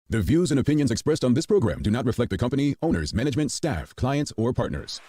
The views and opinions expressed on this program do not reflect the company, owners, management, staff, clients, or partners.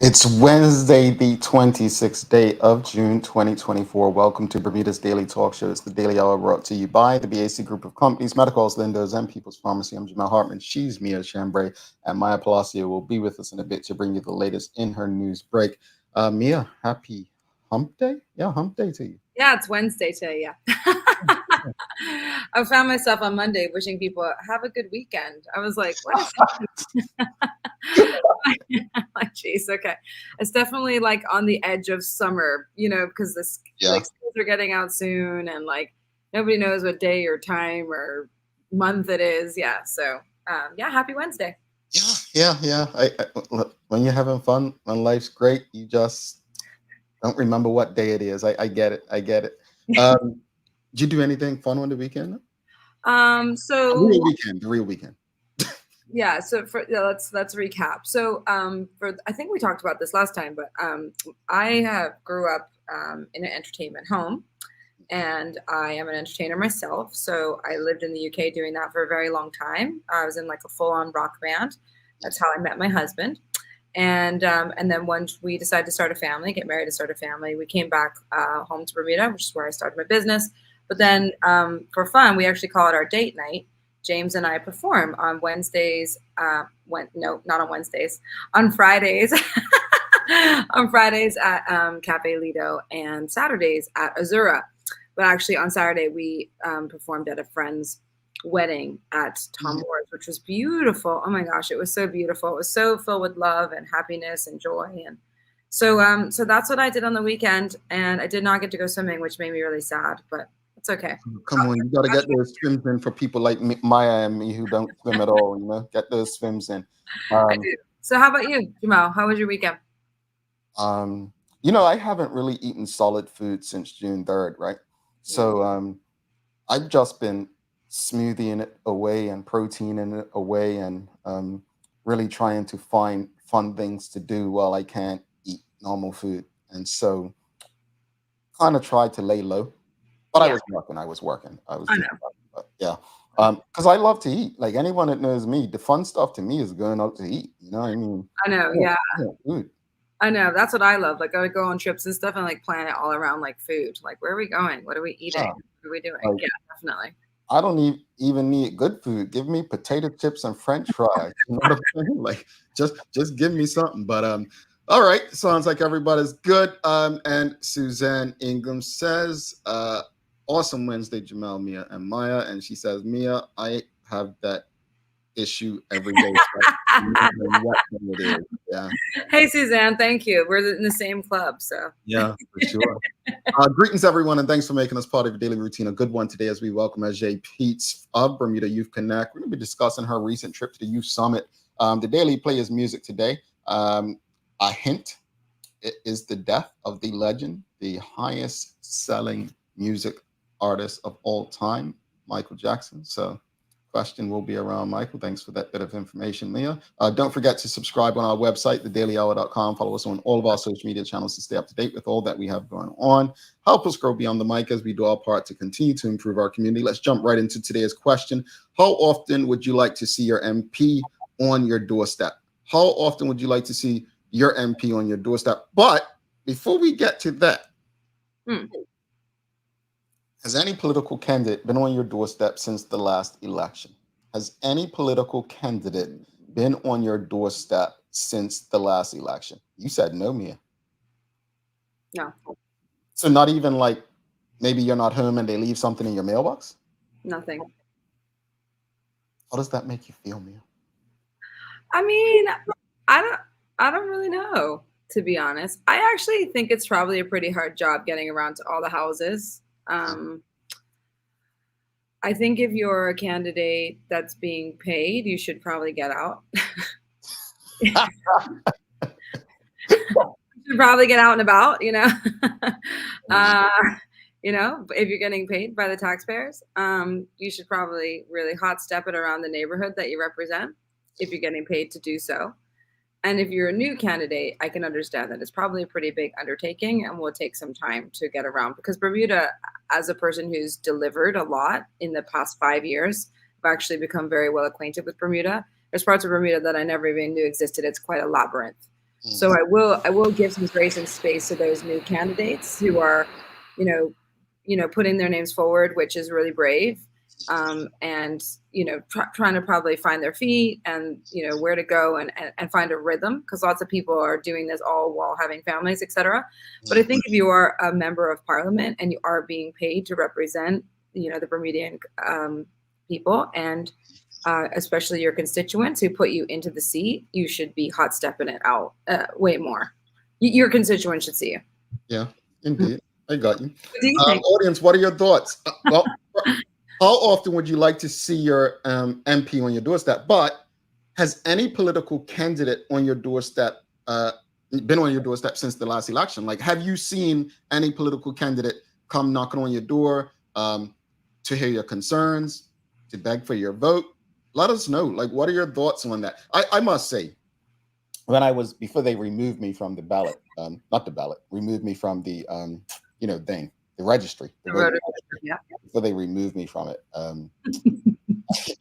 It's Wednesday, the 26th day of June, 2024. Welcome to Bermuda's Daily Talk Show. It's the Daily Hour brought to you by the BAC Group of Companies, Medicals, Lindos, and People's Pharmacy. I'm Jamal Hartman. She's Mia Chambray, and Maya Palacio will be with us in a bit to bring you the latest in her news break. Mia, happy hump day? Yeah, hump day to you. Yeah, it's Wednesday today, yeah. I found myself on Monday wishing people have a good weekend. I was like, what is happening? Like, geez, okay. It's definitely like on the edge of summer, because like schools are getting out soon and like nobody knows what day or time or month it is. Yeah. So happy Wednesday. Yeah. When you're having fun, when life's great, you just don't remember what day it is. I get it. Did you do anything fun on the weekend? The real weekend. Yeah. So let's recap. So I think we talked about this last time, but I grew up in an entertainment home, and I am an entertainer myself. So I lived in the UK doing that for a very long time. I was in like a full-on rock band. That's how I met my husband. And then once we decided to start a family, get married to start a family, we came back home to Bermuda, which is where I started my business. But then for fun, we actually call it our date night. James and I perform on Wednesdays. Not on Wednesdays. On Fridays. On Fridays at Cafe Lido and Saturdays at Azura. But actually on Saturday, we performed at a friend's wedding at Tom Moore's, which was beautiful. Oh my gosh, it was so beautiful. It was so filled with love and happiness and joy. And so that's what I did on the weekend. And I did not get to go swimming, which made me really sad, but it's okay. Come on, you got to get those swims in for people like Maya and me who don't swim at all. Get those swims in. I do. So how about you, Jamal? How was your weekend? I haven't really eaten solid food since June 3rd, right? So I've just been smoothieing it away and proteining it away and really trying to find fun things to do while I can't eat normal food. And so kind of tried to lay low, but I was working. Because I love to eat. Like anyone that knows me, the fun stuff to me is going out to eat. You know what I mean? I know, food. I know. That's what I love. Like I would go on trips and stuff and like plan it all around like food. Like where are we going? What are we eating? What are we doing? Yeah, definitely. I don't even need good food. Give me potato chips and French fries. You know what I'm saying? Like just give me something. But all right. Sounds like everybody's good. And Suzanne Ingram says, awesome Wednesday, Jamal, Mia, and Maya. And she says, Mia, I have that issue every day. Yeah. Hey, Suzanne, thank you. We're in the same club, so. Yeah, for sure. Greetings, everyone, and thanks for making us part of your daily routine. A good one today as we welcome Ajai Peets of Bermuda Youth Connect. We're going to be discussing her recent trip to the Youth Summit. The daily play is music today. A hint, it is the death of the legend, the highest selling music artist of all time, Michael Jackson. So question will be around Michael. Thanks for that bit of information, Mia. Don't forget to subscribe on our website, thedailyhour.com. Follow us on all of our social media channels to stay up to date with all that we have going on. Help us grow beyond the mic as we do our part to continue to improve our community. Let's jump right into today's question. How often would you like to see your MP on your doorstep? How often would you like to see your MP on your doorstep? But before we get to that, has any political candidate been on your doorstep since the last election? Has any political candidate been on your doorstep since the last election? You said no, Mia. No, So not even like maybe you're not home and they leave something in your mailbox? nothing. How does that make you feel, Mia? I mean, I don't I don't really know, to be honest. I actually think it's probably a pretty hard job getting around to all the houses. I think if you're a candidate that's being paid, you should probably get out. You should probably get out and about, uh, if you're getting paid by the taxpayers, you should probably really hot step it around the neighborhood that you represent if you're getting paid to do so. And if you're a new candidate, I can understand that it's probably a pretty big undertaking and will take some time to get around because Bermuda, as a person who's delivered a lot in the past 5 years, I've actually become very well acquainted with Bermuda. There's parts of Bermuda that I never even knew existed. It's quite a labyrinth. So I will give some grace and space to those new candidates who are, putting their names forward, which is really brave. And trying to probably find their feet and where to go and find a rhythm because lots of people are doing this all while having families, etc. But I think if you are a member of parliament and you are being paid to represent the Bermudian people and especially your constituents who put you into the seat, you should be hot stepping it out way more. Your constituents should see you. Yeah, indeed. I got you. What do you think? Audience, what are your thoughts? Well, how often would you like to see your MP on your doorstep? But has any political candidate on your doorstep been on your doorstep since the last election? Like, have you seen any political candidate come knocking on your door to hear your concerns, to beg for your vote? Let us know. Like, what are your thoughts on that? I must say, before they removed me from the ballot, not the ballot, removed me from the thing, the registry, Yeah. before they removed me from it.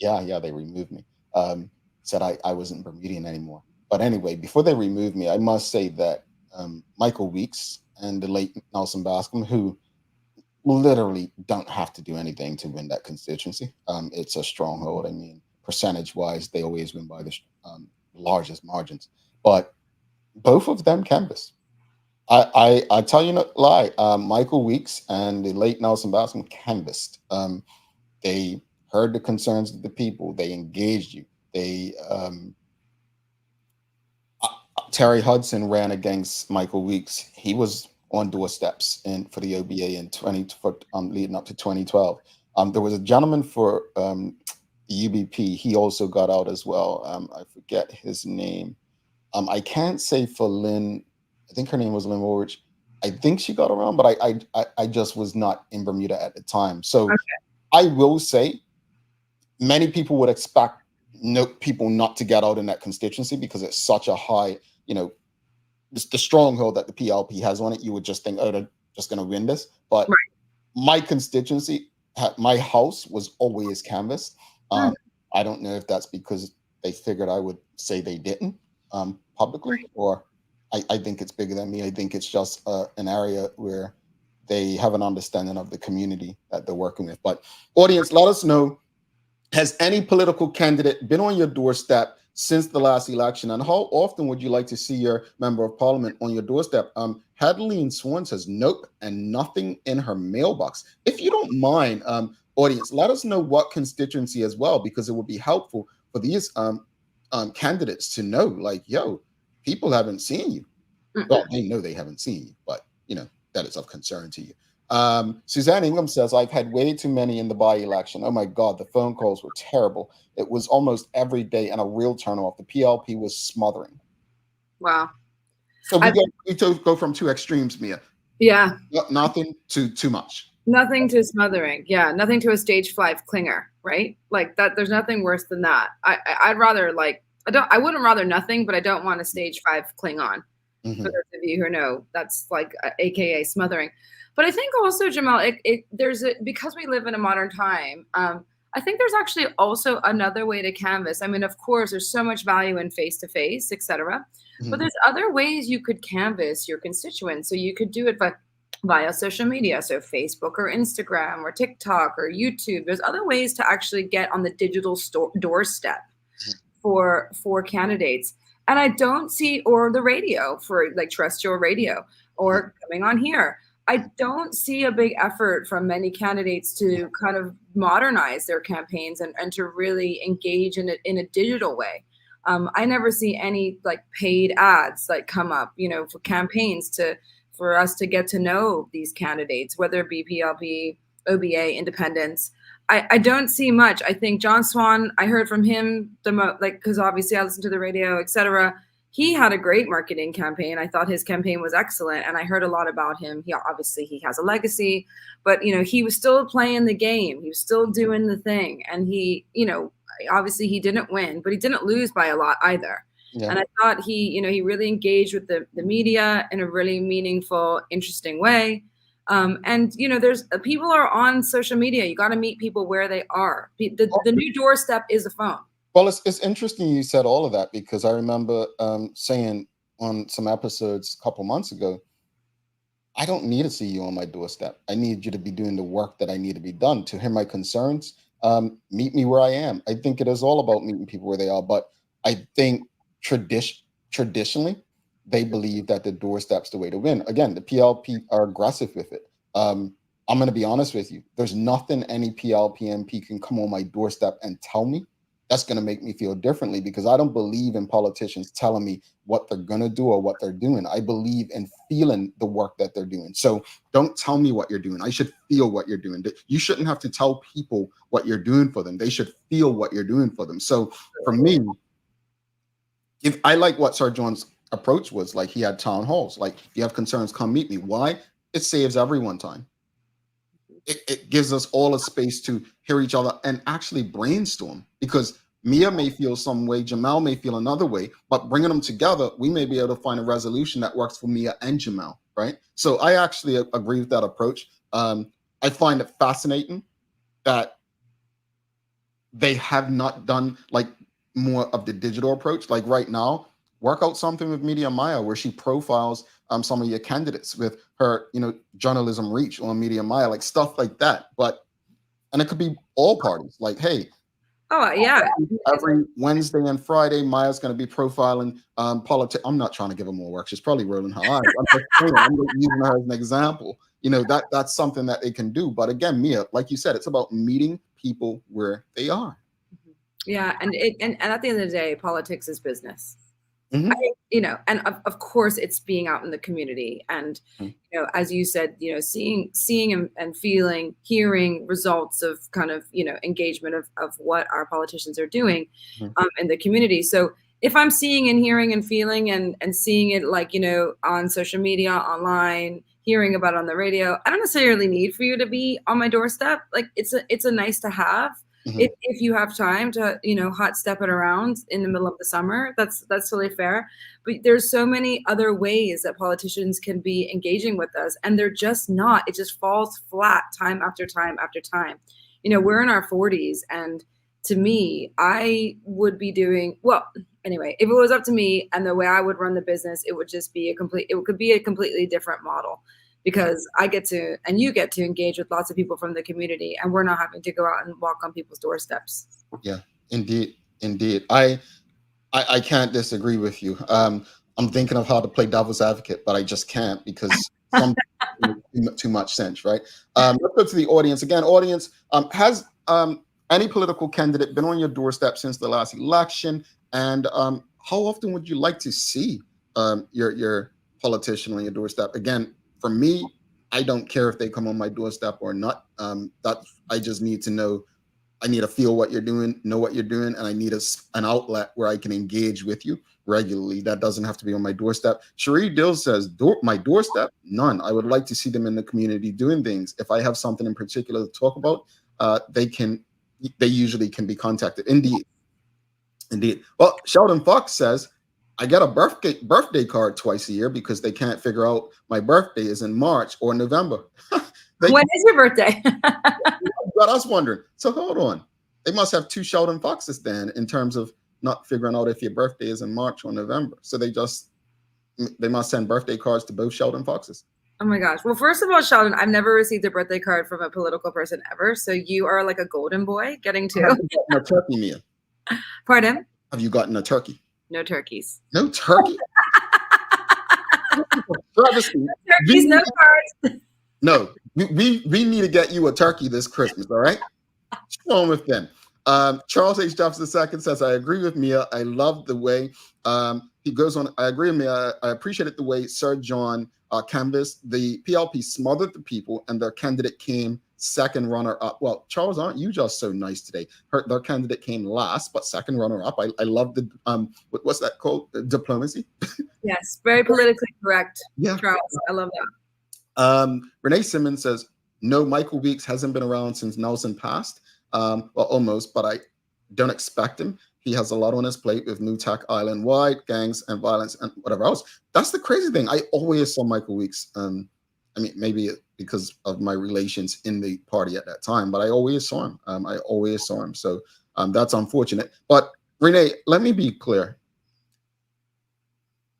They removed me. Said I wasn't Bermudian anymore. But anyway, before they removed me, I must say that Michael Weeks and the late Nelson Bascom, who literally don't have to do anything to win that constituency. It's a stronghold. I mean, percentage-wise, they always win by the largest margins. But both of them canvass. I tell you no lie. Michael Weeks and the late Nelson Bascom canvassed. They heard the concerns of the people. They engaged you. Terry Hudson ran against Michael Weeks. He was on doorsteps for the OBA leading up to 2012. There was a gentleman for the UBP. He also got out as well. I forget his name. I can't say for Lynn. I think her name was Lynn Woolrich. I think she got around, but I just was not in Bermuda at the time. So okay. I will say many people would expect people not to get out in that constituency because it's such a high, the stronghold that the PLP has on it. You would just think, oh, they're just going to win this. But right. My constituency, my house was always canvassed. I don't know if that's because they figured I would say they didn't publicly, or I think it's bigger than me. I think it's just an area where they have an understanding of the community that they're working with. But audience, let us know, has any political candidate been on your doorstep since the last election? And how often would you like to see your member of parliament on your doorstep? Hadleen Swan says nope and nothing in her mailbox. If you don't mind, audience, let us know what constituency as well, because it would be helpful for these candidates to know, like, yo, people haven't seen you. Well, they know they haven't seen you, but that is of concern to you. Suzanne Ingham says, I've had way too many in the by-election. Oh my God, the phone calls were terrible. It was almost every day and a real turnoff. The PLP was smothering. Wow. So we go from two extremes, Mia. Yeah. Nothing to too much. Nothing to smothering. Yeah. Nothing to a stage 5 clinger, right? Like that. There's nothing worse than that. I'd rather I wouldn't rather nothing, but I don't want a stage 5 cling on. For those of you who know, that's like AKA smothering. But I think also, Jamal, because we live in a modern time, I think there's actually also another way to canvass. I mean, of course, there's so much value in face-to-face, et cetera. But there's other ways you could canvass your constituents. So you could do it via social media. So Facebook or Instagram or TikTok or YouTube. There's other ways to actually get on the digital doorstep for candidates. And I don't see, or the radio for like terrestrial radio or coming on here. I don't see a big effort from many candidates to kind of modernize their campaigns and to really engage in it in a digital way. I never see any like paid ads like come up, for campaigns for us to get to know these candidates, whether it be PLP, OBA, independents. I don't see much. I think John Swan, I heard from him because obviously I listen to the radio, etc. He had a great marketing campaign. I thought his campaign was excellent, and I heard a lot about him. He has a legacy, but he was still playing the game. He was still doing the thing, and he obviously he didn't win, but he didn't lose by a lot either. Yeah. And I thought he really engaged with the media in a really meaningful, interesting way. And there's people are on social media. You got to meet people where they are. The new doorstep is a phone. Well, it's interesting you said all of that, because I remember saying on some episodes a couple months ago, I don't need to see you on my doorstep. I need you to be doing the work that I need to be done to hear my concerns. Meet me where I am. I think it is all about meeting people where they are. But I think traditionally, they believe that the doorstep's the way to win. Again, the PLP are aggressive with it. I'm going to be honest with you. There's nothing any PLP MP can come on my doorstep and tell me that's going to make me feel differently, because I don't believe in politicians telling me what they're going to do or what they're doing. I believe in feeling the work that they're doing. So don't tell me what you're doing. I should feel what you're doing. You shouldn't have to tell people what you're doing for them. They should feel what you're doing for them. So for me, if I like what Sir John's approach was, like he had town halls, like if you have concerns, come meet me. Why? It saves everyone time. It gives us all a space to hear each other and actually brainstorm, because Mia may feel some way, Jamal may feel another way, but bringing them together, we may be able to find a resolution that works for Mia and Jamal, right? So I actually agree with that approach. I find it fascinating that they have not done like more of the digital approach. Like right now, work out something with Media Maya where she profiles some of your candidates with her, journalism reach on Media Maya, like stuff like that. And it could be all parties. Like, hey, every Wednesday and Friday, Maya's going to be profiling politics. I'm not trying to give her more work. She's probably rolling her eyes. I'm just saying, I'm using her as an example. That's something that they can do. But again, Mia, like you said, it's about meeting people where they are. Yeah, and at the end of the day, politics is business. Mm-hmm. And of course it's being out in the community and, as you said, seeing and feeling, hearing results of kind of, engagement of what our politicians are doing in the community. So if I'm seeing and hearing and feeling and seeing it like, on social media, online, hearing about it on the radio, I don't necessarily need for you to be on my doorstep. Like it's a nice to have. If you have time to, hot step it around in the middle of the summer, that's totally fair. But there's so many other ways that politicians can be engaging with us, and they're just not. It just falls flat time after time after time. We're in our 40s, and to me, I would be doing well. Anyway, if it was up to me and the way I would run the business, it would just be it could be a completely different model. Because I get to, and you get to engage with lots of people from the community, and we're not having to go out and walk on people's doorsteps. Yeah, indeed. I can't disagree with you. I'm thinking of how to play devil's advocate, but I just can't, because some too much sense, right? Let's go to the audience again. Audience, has any political candidate been on your doorstep since the last election? And how often would you like to see your politician on your doorstep? Again, for me, I don't care if they come on my doorstep or not. I just need to know. I need to feel what you're doing, know what you're doing, and I need an outlet where I can engage with you regularly. That doesn't have to be on my doorstep. Cherie Dill says, my doorstep? None. I would like to see them in the community doing things. If I have something in particular to talk about, they usually can be contacted. Indeed. Well, Sheldon Fox says, I get a birthday card twice a year because they can't figure out my birthday is in March or November. When is your birthday? Got us wondering. So hold on. They must have two Sheldon Foxes then, in terms of not figuring out if your birthday is in March or November. So they must send birthday cards to both Sheldon Foxes. Oh my gosh. Well, first of all, Sheldon, I've never received a birthday card from a political person ever. So you are like a golden boy getting Have to. you gotten a turkey, Mia? Pardon? Have you gotten a turkey? No turkeys. No turkey? Travesty. Turkeys, no cards. No, we need to get you a turkey this Christmas, all right? What's wrong with them? Charles H. Jefferson II says, I agree with Mia. I love the way he goes on. I agree with Mia. I appreciated the way Sir John canvassed. The PLP smothered the people and their candidate came second runner-up. Well, Charles, aren't you just so nice today? Their candidate came last, but second runner-up. I love the, what's that called? Diplomacy? Yes, very politically correct. Yeah. Charles, I love that. Renee Simmons says, no, Michael Weeks hasn't been around since Nelson passed. Well, almost, but I don't expect him. He has a lot on his plate with New Tech Island wide, gangs and violence and whatever else. That's the crazy thing. I always saw Michael Weeks. I mean, maybe because of my relations in the party at that time, but I always saw him. I always saw him. So that's unfortunate. But Renee, let me be clear.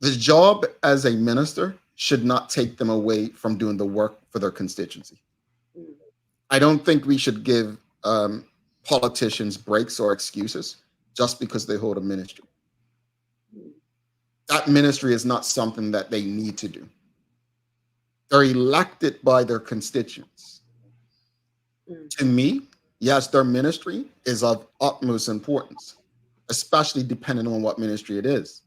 The job as a minister should not take them away from doing the work for their constituency. I don't think we should give politicians breaks or excuses just because they hold a ministry. That ministry is not something that they need to do. They're elected by their constituents. To me, yes, their ministry is of utmost importance, especially depending on what ministry it is.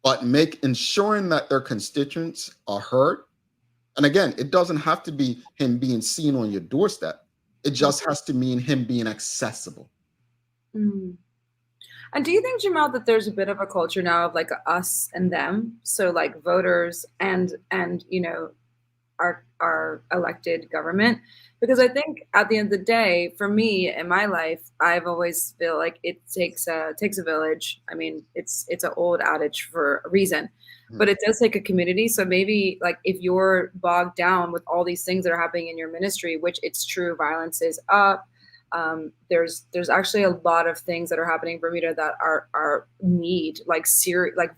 But ensuring that their constituents are heard. And again, it doesn't have to be him being seen on your doorstep. It just has to mean him being accessible. And do you think, Jamal, that there's a bit of a culture now of like us and them? So like voters and you know, our elected government? Because I think at the end of the day, for me in my life, I've always feel like it takes a village. I mean, it's an old adage for a reason, but it does take a community. So maybe like if you're bogged down with all these things that are happening in your ministry, which it's true, violence is up. There's actually a lot of things that are happening in Bermuda that are need like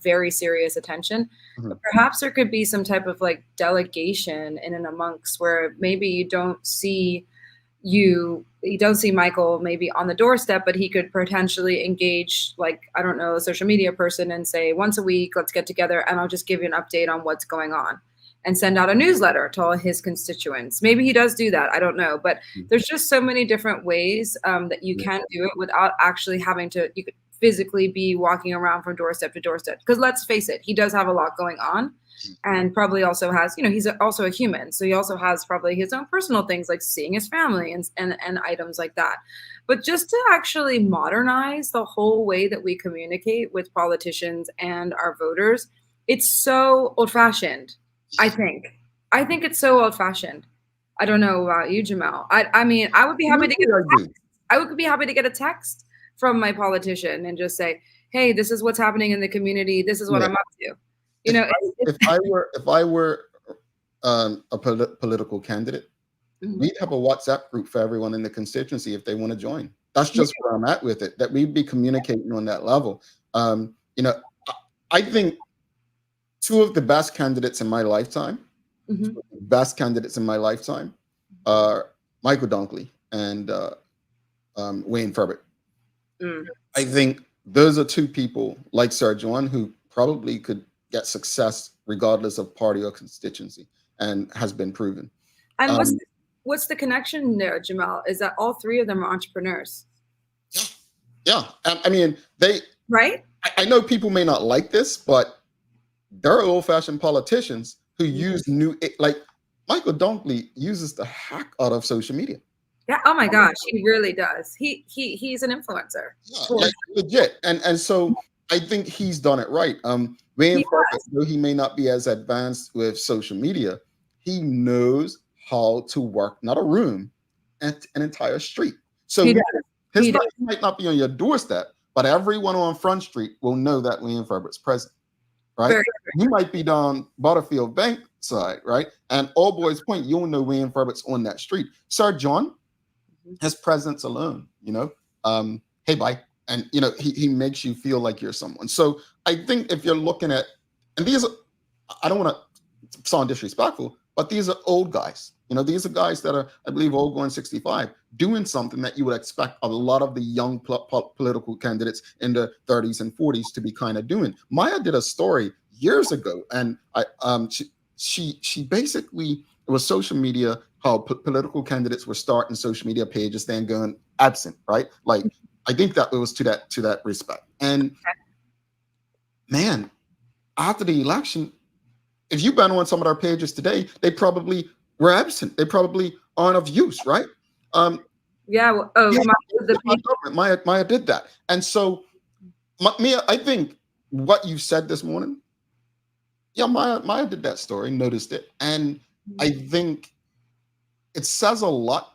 very serious attention. But perhaps there could be some type of like delegation in and amongst where maybe you don't see Michael maybe on the doorstep, but he could potentially engage, like, I don't know, a social media person and say, once a week, let's get together and I'll just give you an update on what's going on and send out a newsletter to all his constituents. Maybe he does do that. I don't know. But there's just so many different ways that you can do it without actually having to, you could physically be walking around from doorstep to doorstep. Because let's face it, he does have a lot going on. And probably also has, he's also a human. So he also has probably his own personal things like seeing his family and items like that. But just to actually modernize the whole way that we communicate with politicians and our voters, it's so old-fashioned, I think. I think it's so old-fashioned. I don't know about you, Jamal. I mean, I would be happy to get a text. I would be happy to get a text from my politician and just say, hey, this is what's happening in the community. This is what I'm up to. If I were a political candidate, we'd have a WhatsApp group for everyone in the constituency if they want to join. That's just where I'm at with it, that we'd be communicating on that level. I think two of the best candidates in my lifetime, are Michael Dunkley and Wayne Furbert. I think those are two people like Sir John who probably could get success regardless of party or constituency, and has been proven. And what's the connection there, Jamal? Is that all three of them are entrepreneurs? Yeah. I mean, right. I know people may not like this, but there are old-fashioned politicians who use like Michael Dunkley uses the heck out of social media. Yeah. Oh my gosh, he really does. He's an influencer. Yeah, like legit. And so I think he's done it right. Wayne Furbert, though he may not be as advanced with social media, he knows how to work not a room, an entire street. So he might not be on your doorstep, but everyone on Front Street will know that Wayne Furbert's present, right? He might be down Butterfield Bank side, right? And All Boys Point, you'll know Wayne Furbert's on that street. Sir John, his presence alone, hey, bye. And, he makes you feel like you're someone. So I think if you're looking at, and these, I don't want to sound disrespectful, But these are old guys. These are guys that are, I believe, all going 65, doing something that you would expect a lot of the young political candidates in the 30s and 40s to be kind of doing. Maya did a story years ago, and she basically, it was social media, how political candidates were starting social media pages, then going absent, right? Like, I think that it was to that respect. And man, after the election, if you've been on some of our pages today, they probably were absent. They probably aren't of use, right? Yeah. Maya did that. And so, Mia, I think what you said this morning, yeah, Maya did that story, noticed it. And I think it says a lot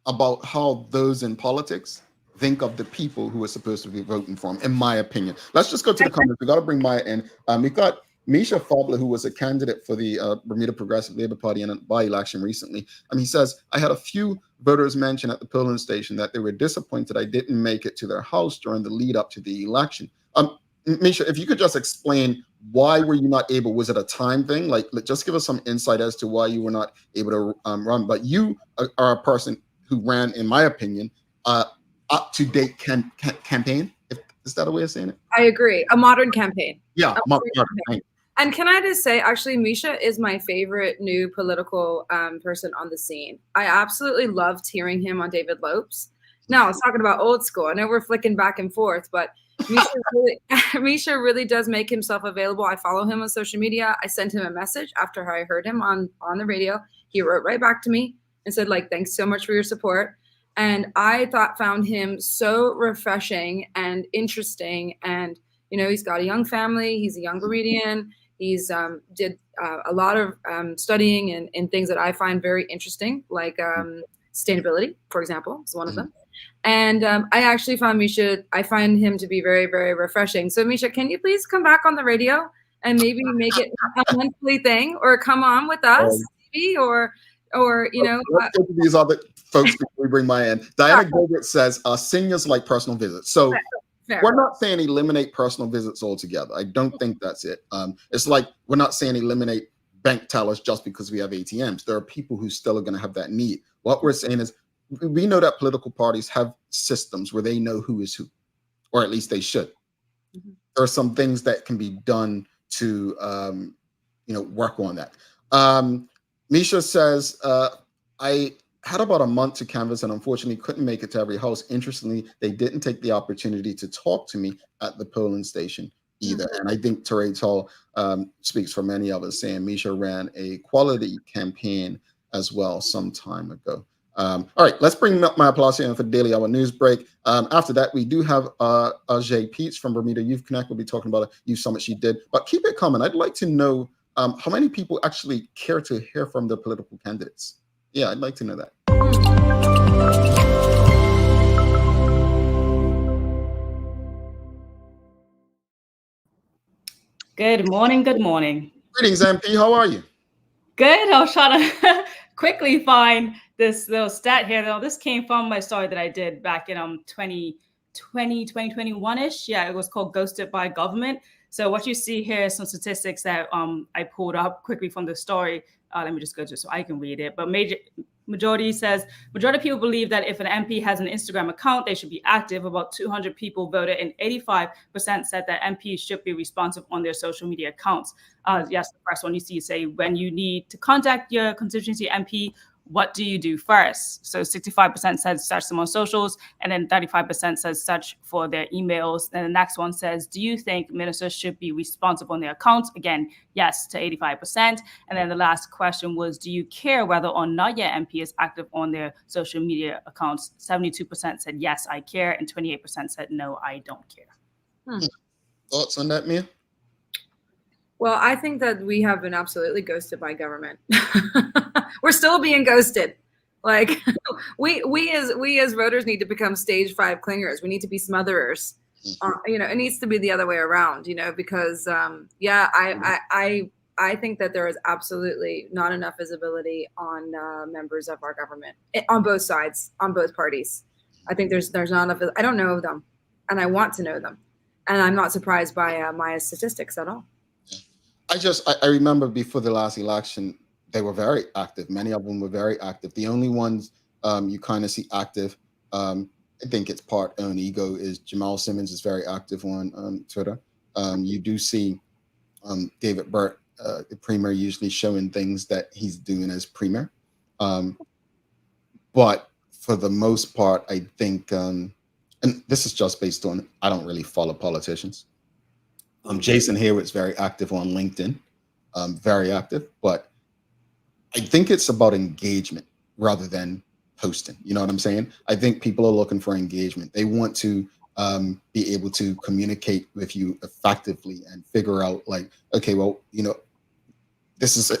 about how those in politics think of the people who are supposed to be voting for them, in my opinion. Let's just go to the comments. We got to bring Maya in. We got Misha Fabler, who was a candidate for the Bermuda Progressive Labour Party in a by-election recently. He says, I had a few voters mention at the polling station that they were disappointed I didn't make it to their house during the lead up to the election. Misha, if you could just explain, why were you not able? Was it a time thing? Like, just give us some insight as to why you were not able to run. But you are a person who ran, in my opinion, up-to-date campaign. Is that a way of saying it? I agree. A modern campaign. Yeah, modern campaign. And can I just say, actually, Misha is my favorite new political person on the scene. I absolutely loved hearing him on David Lopes. Now, I was talking about old school. I know we're flicking back and forth, but Misha really does make himself available. I follow him on social media. I sent him a message after I heard him on the radio. He wrote right back to me and said, like, thanks so much for your support. And I found him so refreshing and interesting. And, he's got a young family. He's a young Bermudian. He's did a lot of studying in things that I find very interesting, like sustainability, for example, is one of them. And I actually found I find him to be very, very refreshing. So Misha, can you please come back on the radio and maybe make it a monthly thing, or come on with us, maybe, or let's go to these other folks before we bring Maya in. Diana Gilbert says seniors like personal visits. So we're not saying eliminate personal visits altogether. I don't think that's it. It's like we're not saying eliminate bank tellers just because we have ATMs. There are people who still are going to have that need. What we're saying is, we know that political parties have systems where they know who is who, or at least they should. Mm-hmm. There are some things that can be done to, work on that. Misha says, I had about a month to canvass and unfortunately couldn't make it to every house. Interestingly, they didn't take the opportunity to talk to me at the polling station either. Mm-hmm. And I think Teray Tall speaks for many of us, saying Misha ran a quality campaign as well some time ago. All right, let's bring Maya Peets in for the Daily Hour News Break. After that, we do have Ajai Peets from Bermuda Youth Connect. We'll be talking about a youth summit she did. But keep it coming. I'd like to know how many people actually care to hear from their political candidates. Yeah, I'd like to know that. Good morning. Good morning. Greetings, MP. How are you? Good. I was trying to quickly find this little stat here. Though this came from my story that I did back in 2021-ish. Yeah, it was called Ghosted by Government. So what you see here is some statistics that I pulled up quickly from the story. Let me just go to it so I can read it. But majority of people believe that if an MP has an Instagram account, they should be active. About 200 people voted, and 85% said that MPs should be responsive on their social media accounts. Yes, the first one you see say, when you need to contact your constituency MP, what do you do first? So 65% says search them on socials, and then 35% says search for their emails. And the next one says, do you think ministers should be responsible on their accounts? Again, yes to 85%. And then the last question was, do you care whether or not your MP is active on their social media accounts? 72% said, yes, I care. And 28% said, no, I don't care. Thoughts on that, Mia? Well, I think that we have been absolutely ghosted by government. We're still being ghosted. Like we as voters need to become stage 5 clingers. We need to be smotherers. It needs to be the other way around. Because I think that there is absolutely not enough visibility on members of our government on both sides, on both parties. I think there's not enough. I don't know them, and I want to know them, and I'm not surprised by Maya's statistics at all. I remember before the last election, they were very active. Many of them were very active. The only ones you kind of see active, I think it's part own ego, is Jamal Simmons is very active on Twitter. You do see David Burt, the premier, usually showing things that he's doing as premier. But for the most part, I think, and this is just based on, I don't really follow politicians. Jason Hayward's very active on LinkedIn, very active, but I think it's about engagement rather than posting. You know what I'm saying? I think people are looking for engagement. They want to be able to communicate with you effectively and figure out, like, okay, well, you know, this is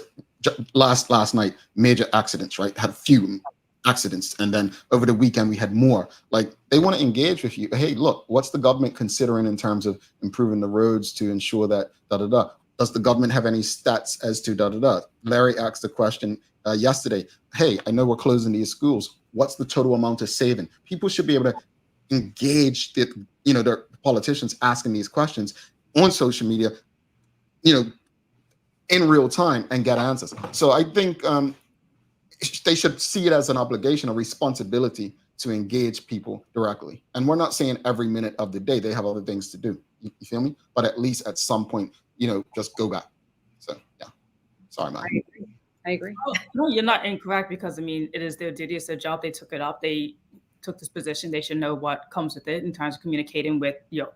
last night, major accidents, right? Had a few accidents, and then over the weekend we had more. Like, they want to engage with you. Hey, look, what's the government considering in terms of improving the roads to ensure that da-da-da? Does the government have any stats as to da-da-da? Larry asked the question yesterday, hey, I know we're closing these schools. What's the total amount of saving? People should be able to engage the, you know, their politicians asking these questions on social media, you know, in real time, and get answers. So I think they should see it as an obligation, a responsibility to engage people directly. And we're not saying every minute of the day, they have other things to do. You feel me? But at least at some point, you know, just go back. So yeah, sorry, man. I agree. No, you're not incorrect, because I mean, it is their duty, it's their job. They took it up. They took this position. They should know what comes with it in terms of communicating with your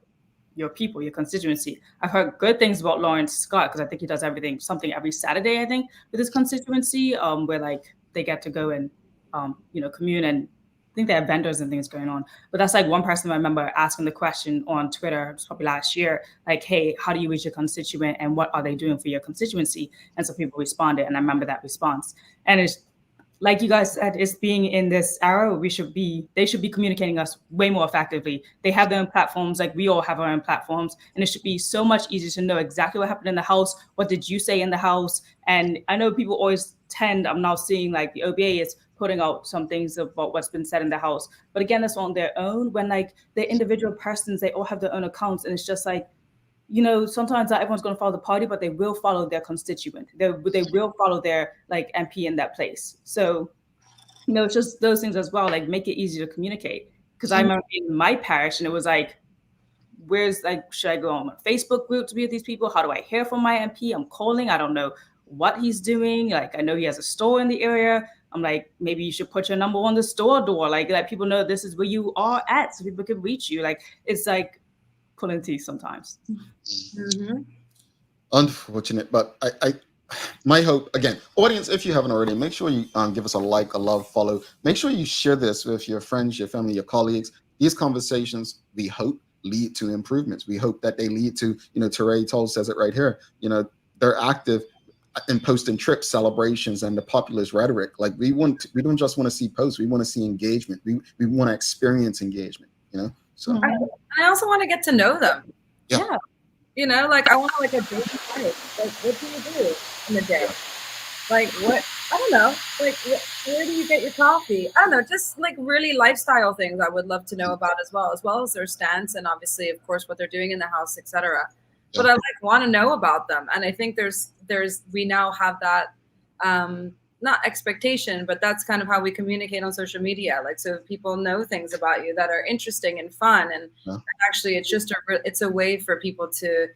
people, your constituency. I've heard good things about Lawrence Scott, because I think he does something every Saturday, I think, with his constituency, where like they get to go and you know, commune, and I think they have vendors and things going on. But that's like one person I remember asking the question on Twitter, it was probably last year, like, hey, how do you reach your constituent, and what are they doing for your constituency? And so people responded, and I remember that response. And it's like you guys said, it's being in this era, they should be communicating us way more effectively. They have their own platforms, like we all have our own platforms, and it should be so much easier to know exactly what happened in the House. What did you say in the House? And I know people always I'm now seeing like the OBA is putting out some things about what's been said in the House. But again, that's on their own. When like they're individual persons, they all have their own accounts. And it's just like, you know, sometimes not everyone's going to follow the party, but they will follow their constituent. They will follow their like MP in that place. So, you know, it's just those things as well, like make it easier to communicate. Because I remember in my parish, and it was like, where's like, should I go on a Facebook group to be with these people? How do I hear from my MP? I'm calling, I don't know what he's doing. Like, I know he has a store in the area. I'm like, maybe you should put your number on the store door, like let people know this is where you are at, so people can reach you. Like, it's like pulling teeth sometimes. Mm-hmm. Unfortunate, but I my hope, again, audience, if you haven't already, make sure you give us a like, a love, follow. Make sure you share this with your friends, your family, your colleagues. These conversations, we hope, lead to improvements. We hope that they lead to, you know, Teray Toll says it right here, you know, they're active in posting trip celebrations and the populist rhetoric. Like, we don't just want to see posts, we want to see engagement. We want to experience engagement, you know. So I also want to get to know them. Yeah. You know, like I want like a daily life. Like, what do you do in the day? Like, what, I don't know, like where do you get your coffee? I don't know, just like really lifestyle things I would love to know about as well as their stance, and obviously, of course, what they're doing in the House, etc. But I like want to know about them, and I think there's we now have that not expectation, but that's kind of how we communicate on social media. Like, so people know things about you that are interesting and fun, and actually, it's just it's a way for people to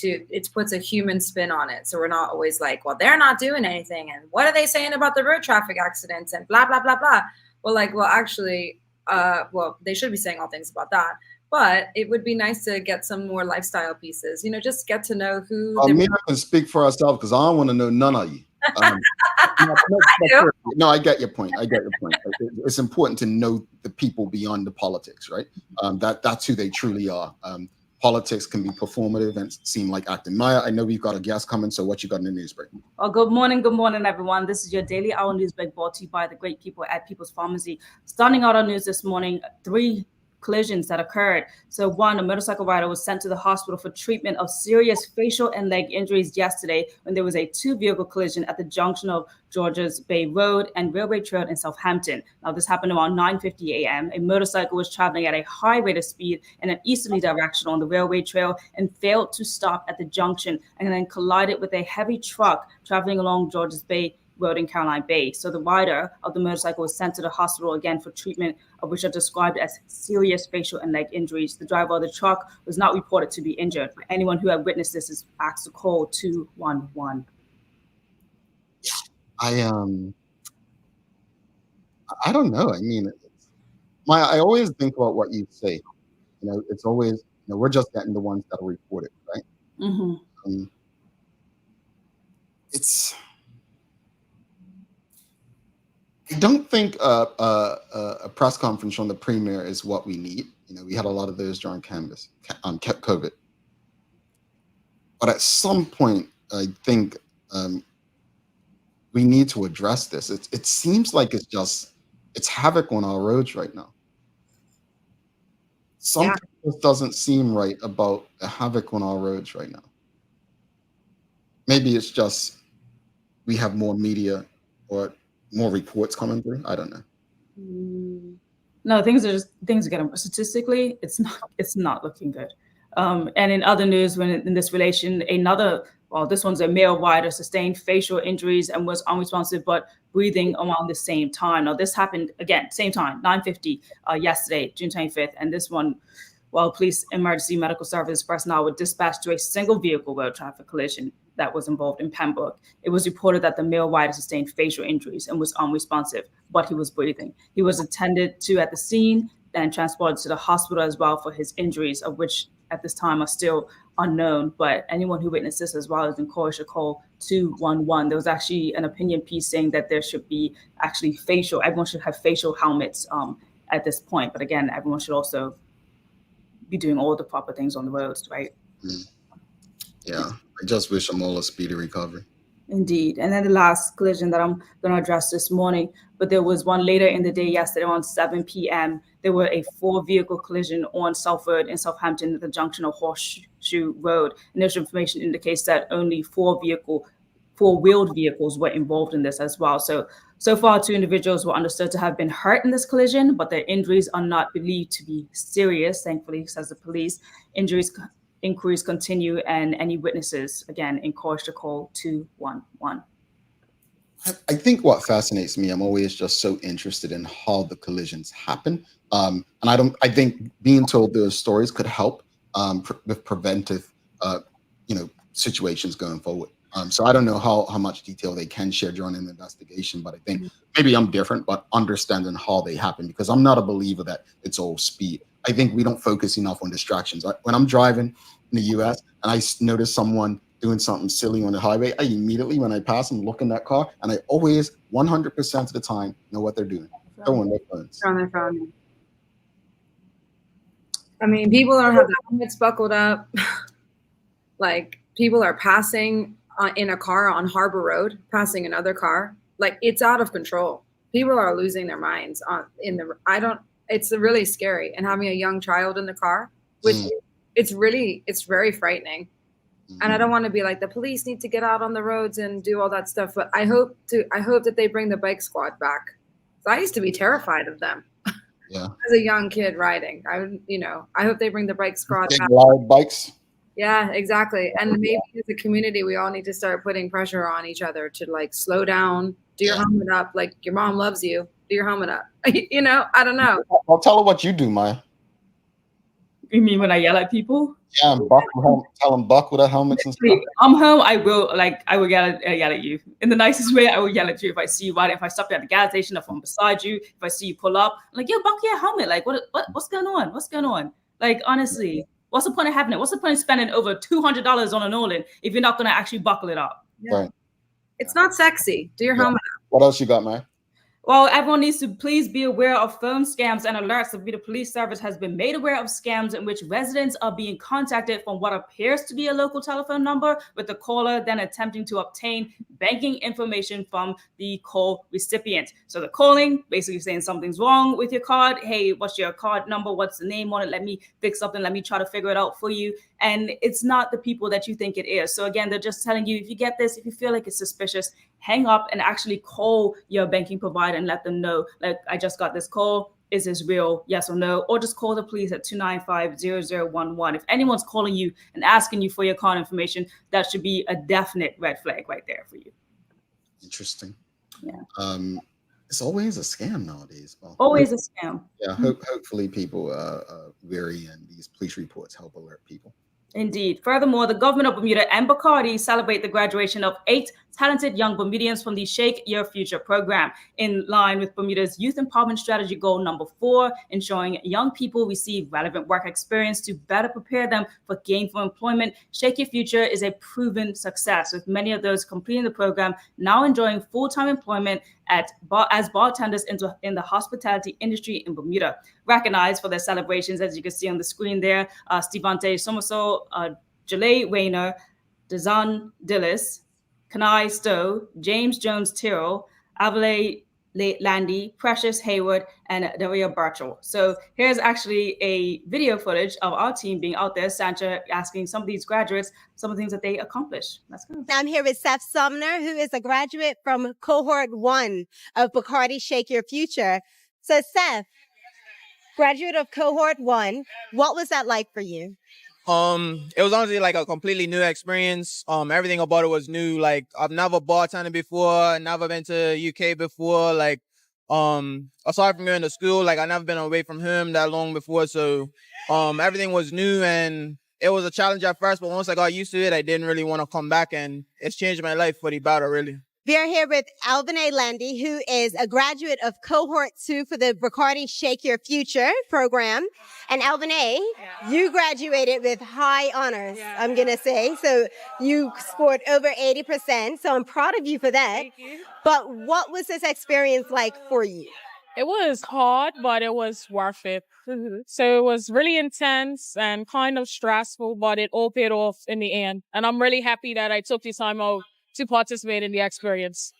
it puts a human spin on it. So we're not always like, well, they're not doing anything, and what are they saying about the road traffic accidents and blah blah blah blah. Well, actually, they should be saying all things about that. But it would be nice to get some more lifestyle pieces, you know, just get to know who. I can speak for ourselves, because I don't want to know none of you. No, I get your point. It's important to know the people beyond the politics, right? That's who they truly are. Politics can be performative and seem like acting. Maya, I know we've got a guest coming, so what you got in the news break? Well, good morning, everyone. This is your daily hour news break, brought to you by the great people at People's Pharmacy. Starting out our news this morning, 3 collisions that occurred. So one, a motorcycle rider was sent to the hospital for treatment of serious facial and leg injuries yesterday when there was a 2-vehicle collision at the junction of Georges Bay Road and Railway Trail in Southampton. Now, this happened around 9:50 a.m. A motorcycle was traveling at a high rate of speed in an easterly direction on the railway trail and failed to stop at the junction, and then collided with a heavy truck traveling along Georges Bay road in Caroline Bay. So the rider of the motorcycle was sent to the hospital again for treatment, of which are described as serious facial and leg injuries. The driver of the truck was not reported to be injured. Anyone who had witnessed this is asked to call 211. I don't know. I mean, I always think about what you say. It's always, we're just getting the ones that are reported, right? Mm-hmm. I don't think a press conference from the premier is what we need. We had a lot of those during COVID. But at some point, I think we need to address this. It seems like it's havoc on our roads right now. Something just doesn't seem right about the havoc on our roads right now. Maybe it's just we have more media or more reports coming through. I don't know. No, things are getting statistically. It's not looking good. And in other news, when in this relation, this one's a male rider sustained facial injuries and was unresponsive but breathing around the same time. Now this happened again, same time, 9:50 yesterday, June 25th, and this one, while police emergency medical service personnel were dispatched to a single vehicle road traffic collision that was involved in Pembroke. It was reported that the male rider sustained facial injuries and was unresponsive, but he was breathing. He was attended to at the scene and transported to the hospital as well for his injuries, of which at this time are still unknown. But anyone who witnessed this as well is encouraged to call 211. There was actually an opinion piece saying that there should be actually everyone should have facial helmets at this point. But again, everyone should also be doing all the proper things on the roads, right? Yeah, I just wish them all a speedy recovery. Indeed. And then the last collision that I'm going to address this morning, but there was one later in the day yesterday around 7 p.m. There were a 4-vehicle collision on South Road in Southampton at the junction of Horseshoe Road. Initial information indicates that only 4-wheeled vehicles were involved in this as well. So far, 2 individuals were understood to have been hurt in this collision, but their injuries are not believed to be serious, thankfully, says the police. Inquiries continue, and any witnesses, again, encouraged to call 211. I think what fascinates me, I'm always just so interested in how the collisions happen. And I think being told those stories could help with preventive, situations going forward. So I don't know how much detail they can share during an investigation, but I think maybe I'm different, but understanding how they happen, because I'm not a believer that it's all speed. I think we don't focus enough on distractions. When I'm driving in the US and I notice someone doing something silly on the highway, I immediately, when I pass them, look in that car, and I always 100% of the time know what they're doing. They're on their phones. On their phone. I mean, people don't have the helmets buckled up. Like, people are passing in a car on Harbor Road, passing another car. Like, it's out of control. People are losing their minds it's really scary. And having a young child in the car, which it's very frightening. And I don't want to be like, the police need to get out on the roads and do all that stuff. But I hope that they bring the bike squad back. So I used to be terrified of them. Yeah. As a young kid riding, I hope they bring the bike squad back. Loud bikes. Yeah, exactly. And maybe as a community, we all need to start putting pressure on each other to like slow down, do your helmet up. Like, your mom loves you. Do your helmet up. I don't know. I'll tell her what you do, Maya. You mean when I yell at people? Yeah, tell them buckle their helmets and stuff. I'm home. I will yell at you in the nicest way. I will yell at you if I see you riding. If I stop you at the gas station, if I'm beside you, if I see you pull up, I'm like, yo, buckle your helmet. Like, what's going on? What's going on? Like, honestly, what's the point of having it? What's the point of spending over $200 on an all-in if you're not going to actually buckle it up? Yeah. Right. It's not sexy. Do your helmet up. What else you got, Maya? Well, everyone needs to please be aware of phone scams and alerts. The police service has been made aware of scams in which residents are being contacted from what appears to be a local telephone number, with the caller then attempting to obtain banking information from the call recipient. So the calling, basically saying something's wrong with your card. Hey, what's your card number? What's the name on it? Let me fix something. Let me try to figure it out for you. And it's not the people that you think it is. So again, they're just telling you, if you get this, if you feel like it's suspicious, hang up and actually call your banking provider and let them know, like, I just got this call. Is this real? Yes or no? Or just call the police at 295-0011. If anyone's calling you and asking you for your card information, that should be a definite red flag right there for you. Interesting. It's always a scam nowadays. Well, Always a scam. yeah, hopefully people weary and these police reports help alert people. Indeed. Furthermore, the government of Bermuda and Bacardi celebrate the graduation of 8 talented young Bermudians from the Shake Your Future program, in line with Bermuda's Youth Empowerment Strategy Goal number 4, ensuring young people receive relevant work experience to better prepare them for gainful employment. Shake Your Future is a proven success, with many of those completing the program now enjoying full-time employment as bartenders in the hospitality industry in Bermuda. Recognized for their celebrations, as you can see on the screen there, Stevante Somersault, Jalay Rayner, Dazan Dillis, Kanai Stowe, James Jones Tyrrell, Avale Landy, Precious Hayward, and Daria Birchall. So here's actually a video footage of our team being out there, Sancha, asking some of these graduates some of the things that they accomplished. Let's go. I'm here with Seth Sumner, who is a graduate from cohort 1 of Bacardi Shake Your Future. So Seth, graduate of cohort 1, what was that like for you? It was honestly like a completely new experience. Everything about it was new. Like, I've never bartended before, never been to UK before. Like, aside from going to school, like, I never been away from home that long before. So, everything was new and it was a challenge at first, but once I got used to it, I didn't really want to come back, and it's changed my life for the better, really. We are here with Albane Landy, who is a graduate of cohort 2 for the Bacardi Shake Your Future program. And Albane, you graduated with high honors, I'm going to say. So you scored over 80%. So I'm proud of you for that. Thank you. But what was this experience like for you? It was hard, but it was worth it. So it was really intense and kind of stressful, but it all paid off in the end. And I'm really happy that I took the time out to participate in the experience.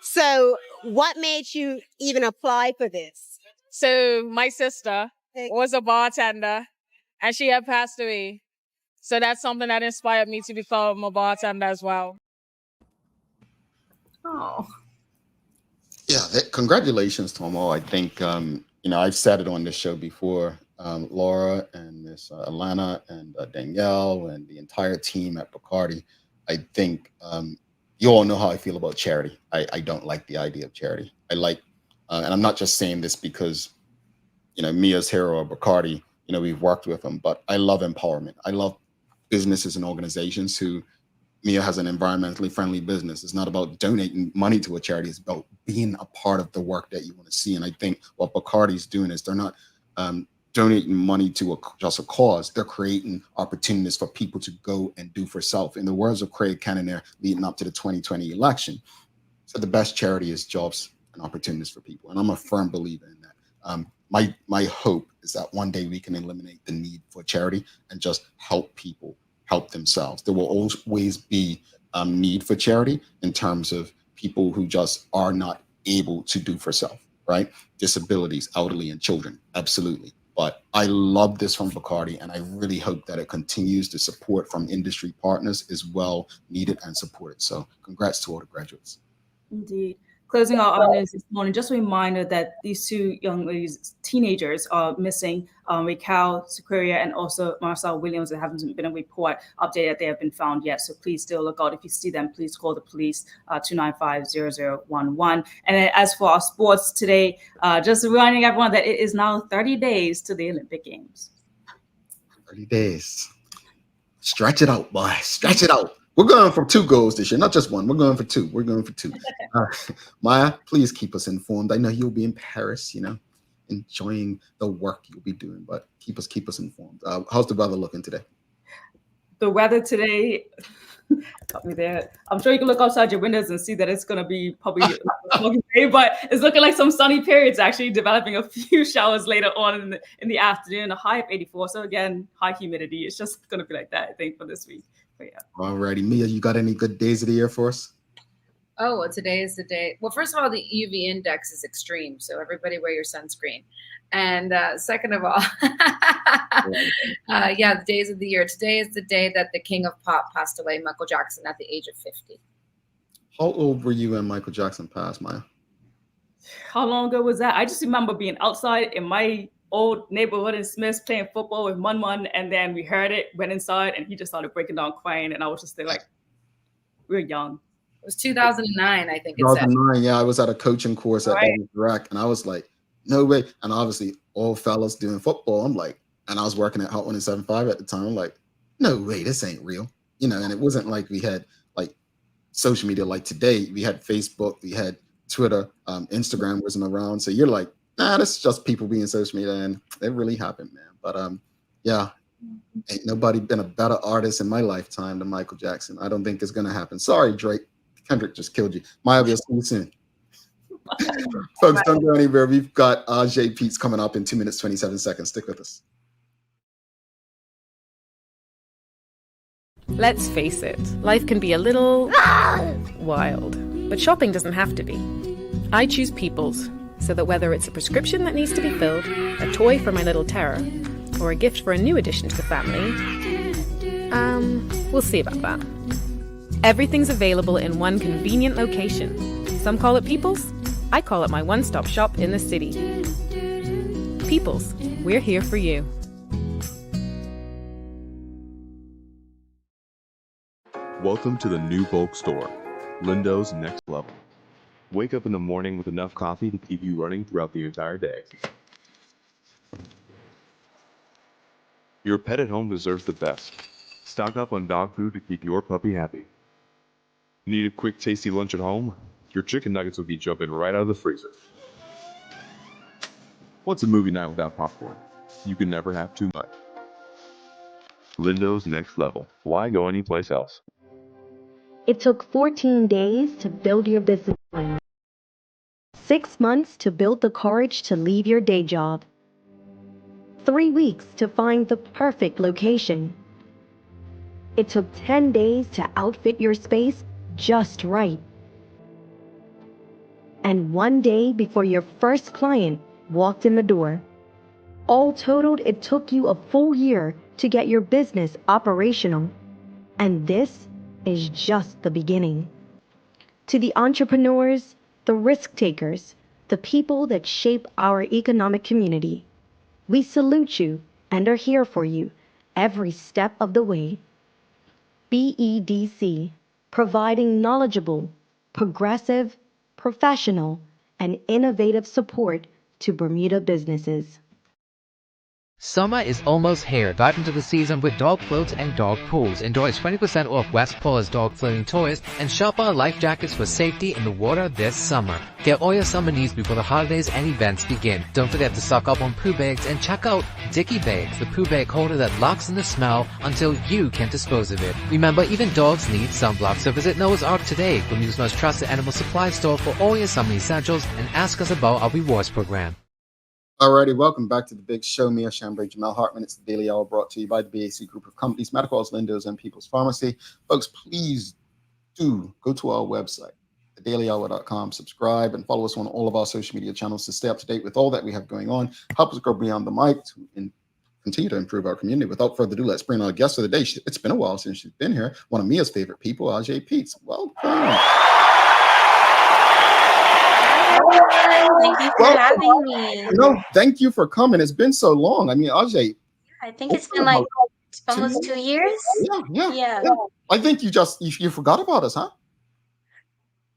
So what made you even apply for this? So my sister was a bartender and she had passed away. So that's something that inspired me to become a bartender as well. Oh. Yeah, congratulations to them all. I think, I've said it on this show before. Laura and Miss Alana and Danielle and the entire team at Bacardi. I think you all know how I feel about charity. I don't like the idea of charity. I like, and I'm not just saying this because, Mia's hero or Bacardi, we've worked with them, but I love empowerment. I love businesses and organizations who, Mia has an environmentally friendly business. It's not about donating money to a charity. It's about being a part of the work that you want to see. And I think what Bacardi's doing is they're not donating money to just a cause. They're creating opportunities for people to go and do for self. In the words of Craig Cannonair leading up to the 2020 election, so the best charity is jobs and opportunities for people. And I'm a firm believer in that. My hope is that one day we can eliminate the need for charity and just help people help themselves. There will always be need for charity in terms of people who just are not able to do for self, right? Disabilities, elderly, and children, absolutely. But I love this from Bacardi, and I really hope that it continues. The support from industry partners is well needed and supported. So congrats to all the graduates. Indeed. Closing our audience this morning, just a reminder that these two young ladies, teenagers, are missing. Raquel Sequeira and also Marcel Williams. There hasn't been a report updated that they have been found yet. So please still look out. If you see them, please call the police, 295-0011. And then as for our sports today, just reminding everyone that it is now 30 days to the Olympic Games. 30 days. Stretch it out, boy. Stretch it out. We're going for 2 goals this year, not just 1. We're going for 2. We're going for 2. Maya, please keep us informed. I know you'll be in Paris, enjoying the work you'll be doing, but keep us informed. How's the weather looking today? The weather today, got me there. I'm sure you can look outside your windows and see that it's going to be probably a smoky day, but it's looking like some sunny periods, actually developing a few showers later on in the afternoon, a high of 84. So again, high humidity. It's just going to be like that, I think, for this week. But yeah. Alrighty, Mia, you got any good days of the year for us? Oh, well, today is the day. Well, first of all, the UV index is extreme, so everybody wear your sunscreen. And second of all, the days of the year. Today is the day that the king of pop passed away, Michael Jackson, at the age of 50. How old were you when Michael Jackson passed, Maya? How long ago was that? I just remember being outside in my old neighborhood in Smiths playing football with Mun, and then we heard it, went inside, and he just started breaking down crying, and I was just there like, we're young. It was 2009, I think it said. 2009, yeah, I was at a coaching course at Right. Rec, and I was like, no way. And obviously, all fellas doing football. I'm like, and I was working at Hot 107.5 at the time. I'm like, no way, this ain't real. You know, and it wasn't like we had like social media like today. We had Facebook, we had Twitter, Instagram wasn't around. So you're like, nah, this is just people being social media, and it really happened, man. But yeah, ain't nobody been a better artist in my lifetime than Michael Jackson. I don't think it's gonna happen. Sorry, Drake. Kendrick just killed you. Maya, we'll see you soon. Folks, don't go anywhere. We've got Ajai Peets coming up in 2 minutes, 27 seconds. Stick with us. Let's face it, life can be a little wild, but shopping doesn't have to be. I choose People's, so that whether it's a prescription that needs to be filled, a toy for my little terror, or a gift for a new addition to the family, we'll see about that. Everything's available in one convenient location. Some call it People's, I call it my one-stop shop in the city. People's, we're here for you. Welcome to the new bulk store, Lindo's Next Level. Wake up in the morning with enough coffee to keep you running throughout the entire day. Your pet at home deserves the best. Stock up on dog food to keep your puppy happy. Need a quick tasty lunch at home? Your chicken nuggets will be jumping right out of the freezer. What's a movie night without popcorn? You can never have too much. Lindo's Next Level. Why go anyplace else? It took 14 days to build your business plan. 6 months to build the courage to leave your day job. 3 weeks to find the perfect location. It took 10 days to outfit your space just right. And 1 day before your first client walked in the door. All totaled, it took you a full year to get your business operational. And this is just the beginning. To the entrepreneurs, the risk takers, the people that shape our economic community, we salute you and are here for you every step of the way. BEDC, providing knowledgeable, progressive, professional, and innovative support to Bermuda businesses. Summer is almost here. Dive into the season with dog floats and dog pools. Enjoy 20% off West Paws dog floating toys and shop our life jackets for safety in the water this summer. Get all your summer needs before the holidays and events begin. Don't forget to stock up on poo bags and check out Dicky Bags, the poo bag holder that locks in the smell until you can dispose of it. Remember, even dogs need sunblock, so visit Noah's Ark today, Bermuda's most trusted animal supply store for all your summer essentials, and ask us about our rewards program. Alrighty, welcome back to the big show. Mia Chambray, Jamel Hartman. It's the Daily Hour brought to you by the BAC Group of Companies, Medicals, Lindo's, and People's Pharmacy. Folks, please do go to our website, thedailyhour.com, subscribe, and follow us on all of our social media channels to stay up to date with all that we have going on. Help us grow beyond the mic and continue to improve our community. Without further ado, let's bring on our guest of the day. It's been a while since she's been here. One of Mia's favorite people, Ajai Peets. Welcome. Thank you for having me. No, thank you for coming. It's been so long. I mean, Ajai. I think it's been like almost 2 years. Yeah. I think you forgot about us, huh?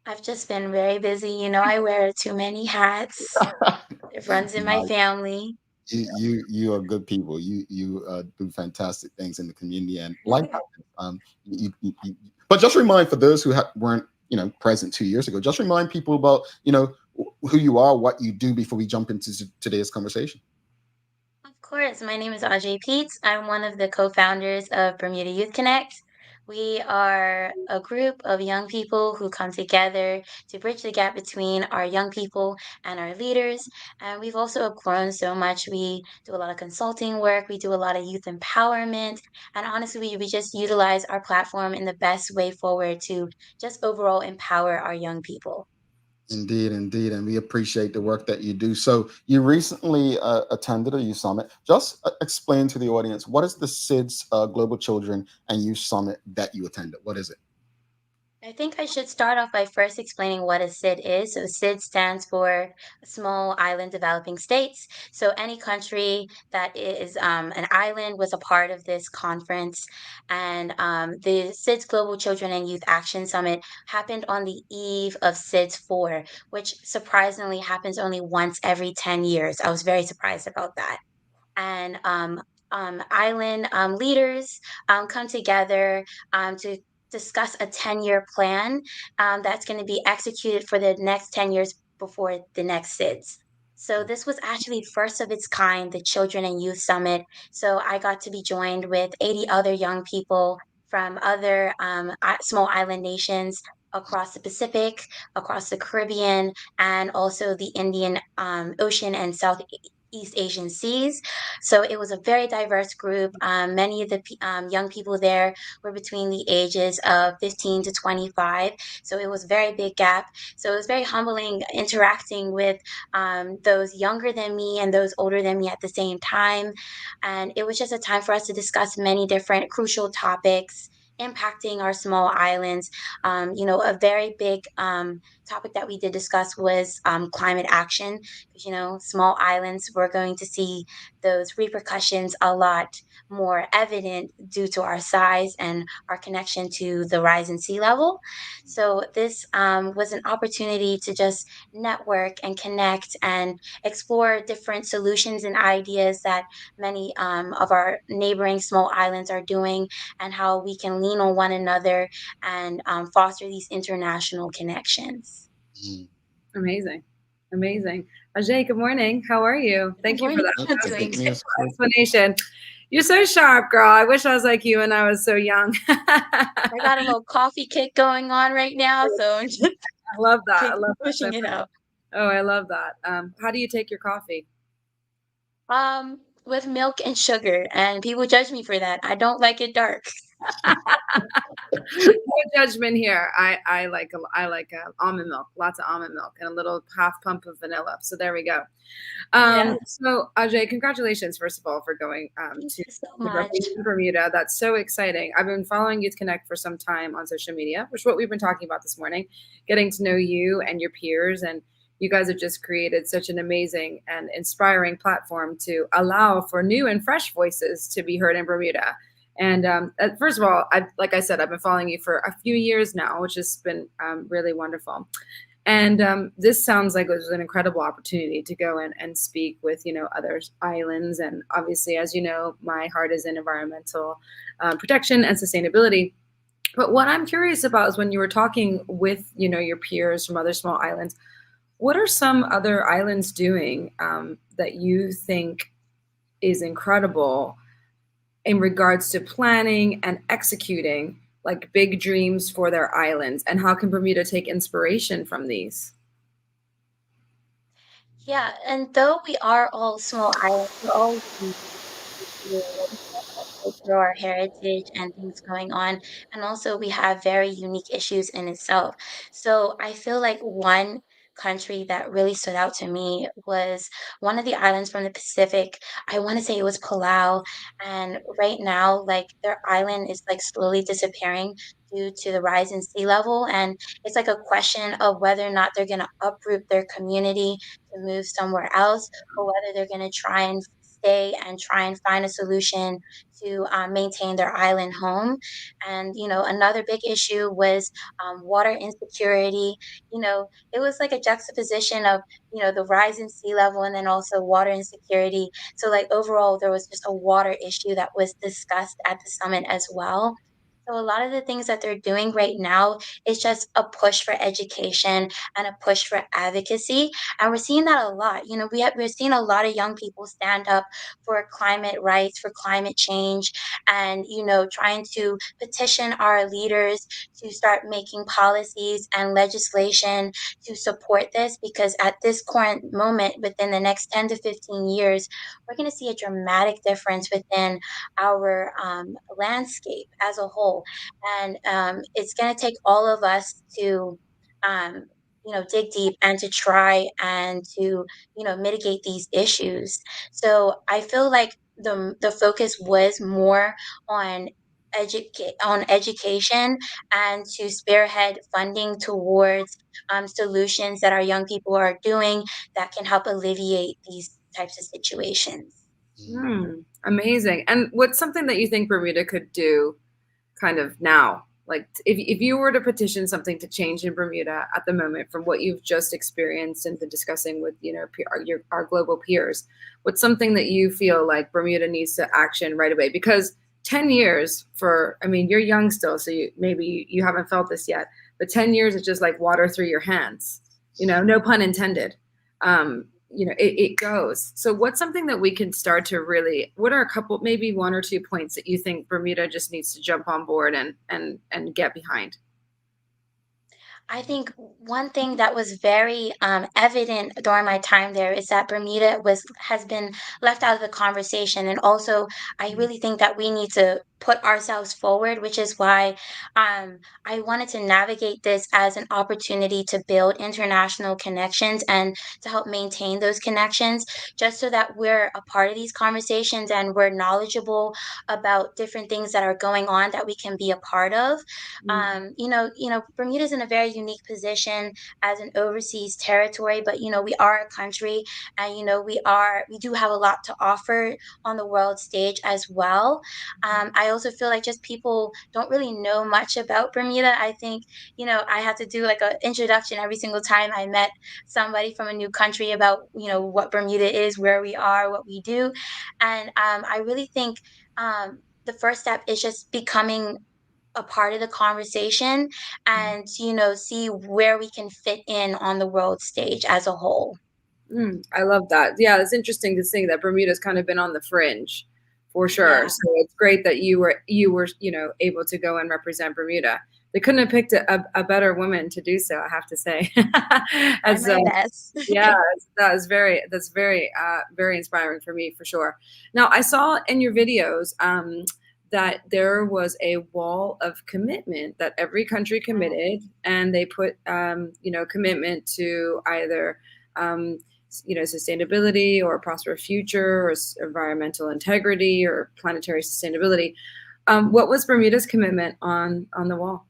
I've just been very busy. You know, I wear too many hats. It runs in my family. You are good people. You do fantastic things in the community and life. But just remind for those who weren't present 2 years ago. Just remind people about who you are, what you do before we jump into today's conversation. Of course, my name is Ajai Peets. I'm one of the co-founders of Bermuda Youth Connect. We are a group of young people who come together to bridge the gap between our young people and our leaders. And we've also grown so much. We do a lot of consulting work. We do a lot of youth empowerment. And honestly, we just utilize our platform in the best way forward to just overall empower our young people. Indeed. And we appreciate the work that you do. So you recently attended a youth summit. Just explain to the audience, what is the SIDS Global Children and Youth Summit that you attended? What is it? I think I should start off by first explaining what a SID is. So SID stands for Small Island Developing States. So any country that is an island was a part of this conference. And the SIDS Global Children and Youth Action Summit happened on the eve of SIDS 4, which surprisingly happens only once every 10 years. I was very surprised about that. And island leaders come together to discuss a 10-year plan that's going to be executed for the next 10 years before the next SIDS. So this was actually first of its kind, the Children and Youth Summit. So I got to be joined with 80 other young people from other small island nations across the Pacific, across the Caribbean, and also the Indian Ocean and Southeast Asian seas. So it was a very diverse group. Many of the young people there were between the ages of 15 to 25. So it was a very big gap. So it was very humbling interacting with those younger than me and those older than me at the same time. And it was just a time for us to discuss many different crucial topics impacting our small islands. A very big topic that we did discuss was climate action, because, small islands, we're going to see those repercussions a lot more evident due to our size and our connection to the rise in sea level. So this was an opportunity to just network and connect and explore different solutions and ideas that many of our neighboring small islands are doing, and how we can lean on one another and foster these international connections. Amazing. Amazing. Ajay, good morning. How are you? Thank you for morning. that. I'm That was doing a good. beautiful explanation. You're so sharp, girl. I wish I was like you and I was so young. I got a little coffee kick going on right now, so I'm just I love that. I love that so pushing it much. out. Oh, I love that. How do you take your coffee? With milk and sugar, and people judge me for that. I don't like it dark. No judgment here. I like almond milk, lots of almond milk, and a little half pump of vanilla. So there we go. Yeah. So Ajay, congratulations first of all for going Thank to you so much. Bermuda. That's so exciting. I've been following Youth Connect for some time on social media, which is what we've been talking about this morning, getting to know you and your peers, and you guys have just created such an amazing and inspiring platform to allow for new and fresh voices to be heard in Bermuda. And first of all, like I said, I've been following you for a few years now, which has been really wonderful. And this sounds like it was an incredible opportunity to go and speak with, other islands. And obviously, as you know, my heart is in environmental protection and sustainability. But what I'm curious about is when you were talking with, your peers from other small islands, what are some other islands doing that you think is incredible in regards to planning and executing like big dreams for their islands, and how can Bermuda take inspiration from these? Yeah, and though we are all small islands, we're all unique through our heritage and things going on. And also, we have very unique issues in itself. So I feel like one country that really stood out to me was one of the islands from the Pacific. I want to say it was Palau. And right now, like their island is like slowly disappearing due to the rise in sea level. And it's like a question of whether or not they're going to uproot their community to move somewhere else, or whether they're going to try and stay and try and find a solution to maintain their island home. And, another big issue was water insecurity. It was like a juxtaposition of, the rise in sea level and then also water insecurity. So, like, overall, there was just a water issue that was discussed at the summit as well. So a lot of the things that they're doing right now is just a push for education and a push for advocacy. And we're seeing that a lot. We're seeing a lot of young people stand up for climate rights, for climate change, and, trying to petition our leaders to start making policies and legislation to support this, because at this current moment, within the next 10 to 15 years, we're going to see a dramatic difference within our landscape as a whole. And it's going to take all of us to, dig deep and to try and to, mitigate these issues. So I feel like the focus was more on education and to spearhead funding towards solutions that our young people are doing that can help alleviate these types of situations. Amazing. And what's something that you think Bermuda could do kind of now? Like if you were to petition something to change in Bermuda at the moment from what you've just experienced and been discussing with, our global peers, what's something that you feel like Bermuda needs to action right away? Because 10 years you're young still, so maybe you haven't felt this yet, but 10 years is just like water through your hands, no pun intended. It goes. So what's something that we can start to what are a couple, maybe one or two points that you think Bermuda just needs to jump on board and get behind? I think one thing that was very evident during my time there is that Bermuda has been left out of the conversation, and also I really think that we need to put ourselves forward, which is why I wanted to navigate this as an opportunity to build international connections and to help maintain those connections, just so that we're a part of these conversations and we're knowledgeable about different things that are going on that we can be a part of. Bermuda's in a very unique position as an overseas territory, but we are a country, and we do have a lot to offer on the world stage as well. I also feel like just people don't really know much about Bermuda. I think I had to do like an introduction every single time I met somebody from a new country about what Bermuda is, where we are, what we do, and I really think the first step is just becoming a part of the conversation and see where we can fit in on the world stage as a whole. I love that. Yeah, it's interesting to see that Bermuda's kind of been on the fringe for sure. Yeah. So it's great that you were able to go and represent Bermuda. They couldn't have picked a better woman to do so, I have to say. As, my best. yeah, that's very very inspiring for me for sure. Now I saw in your videos that there was a wall of commitment that every country committed, and they put commitment to either sustainability or a prosperous future or environmental integrity or planetary sustainability. What was Bermuda's commitment on the wall?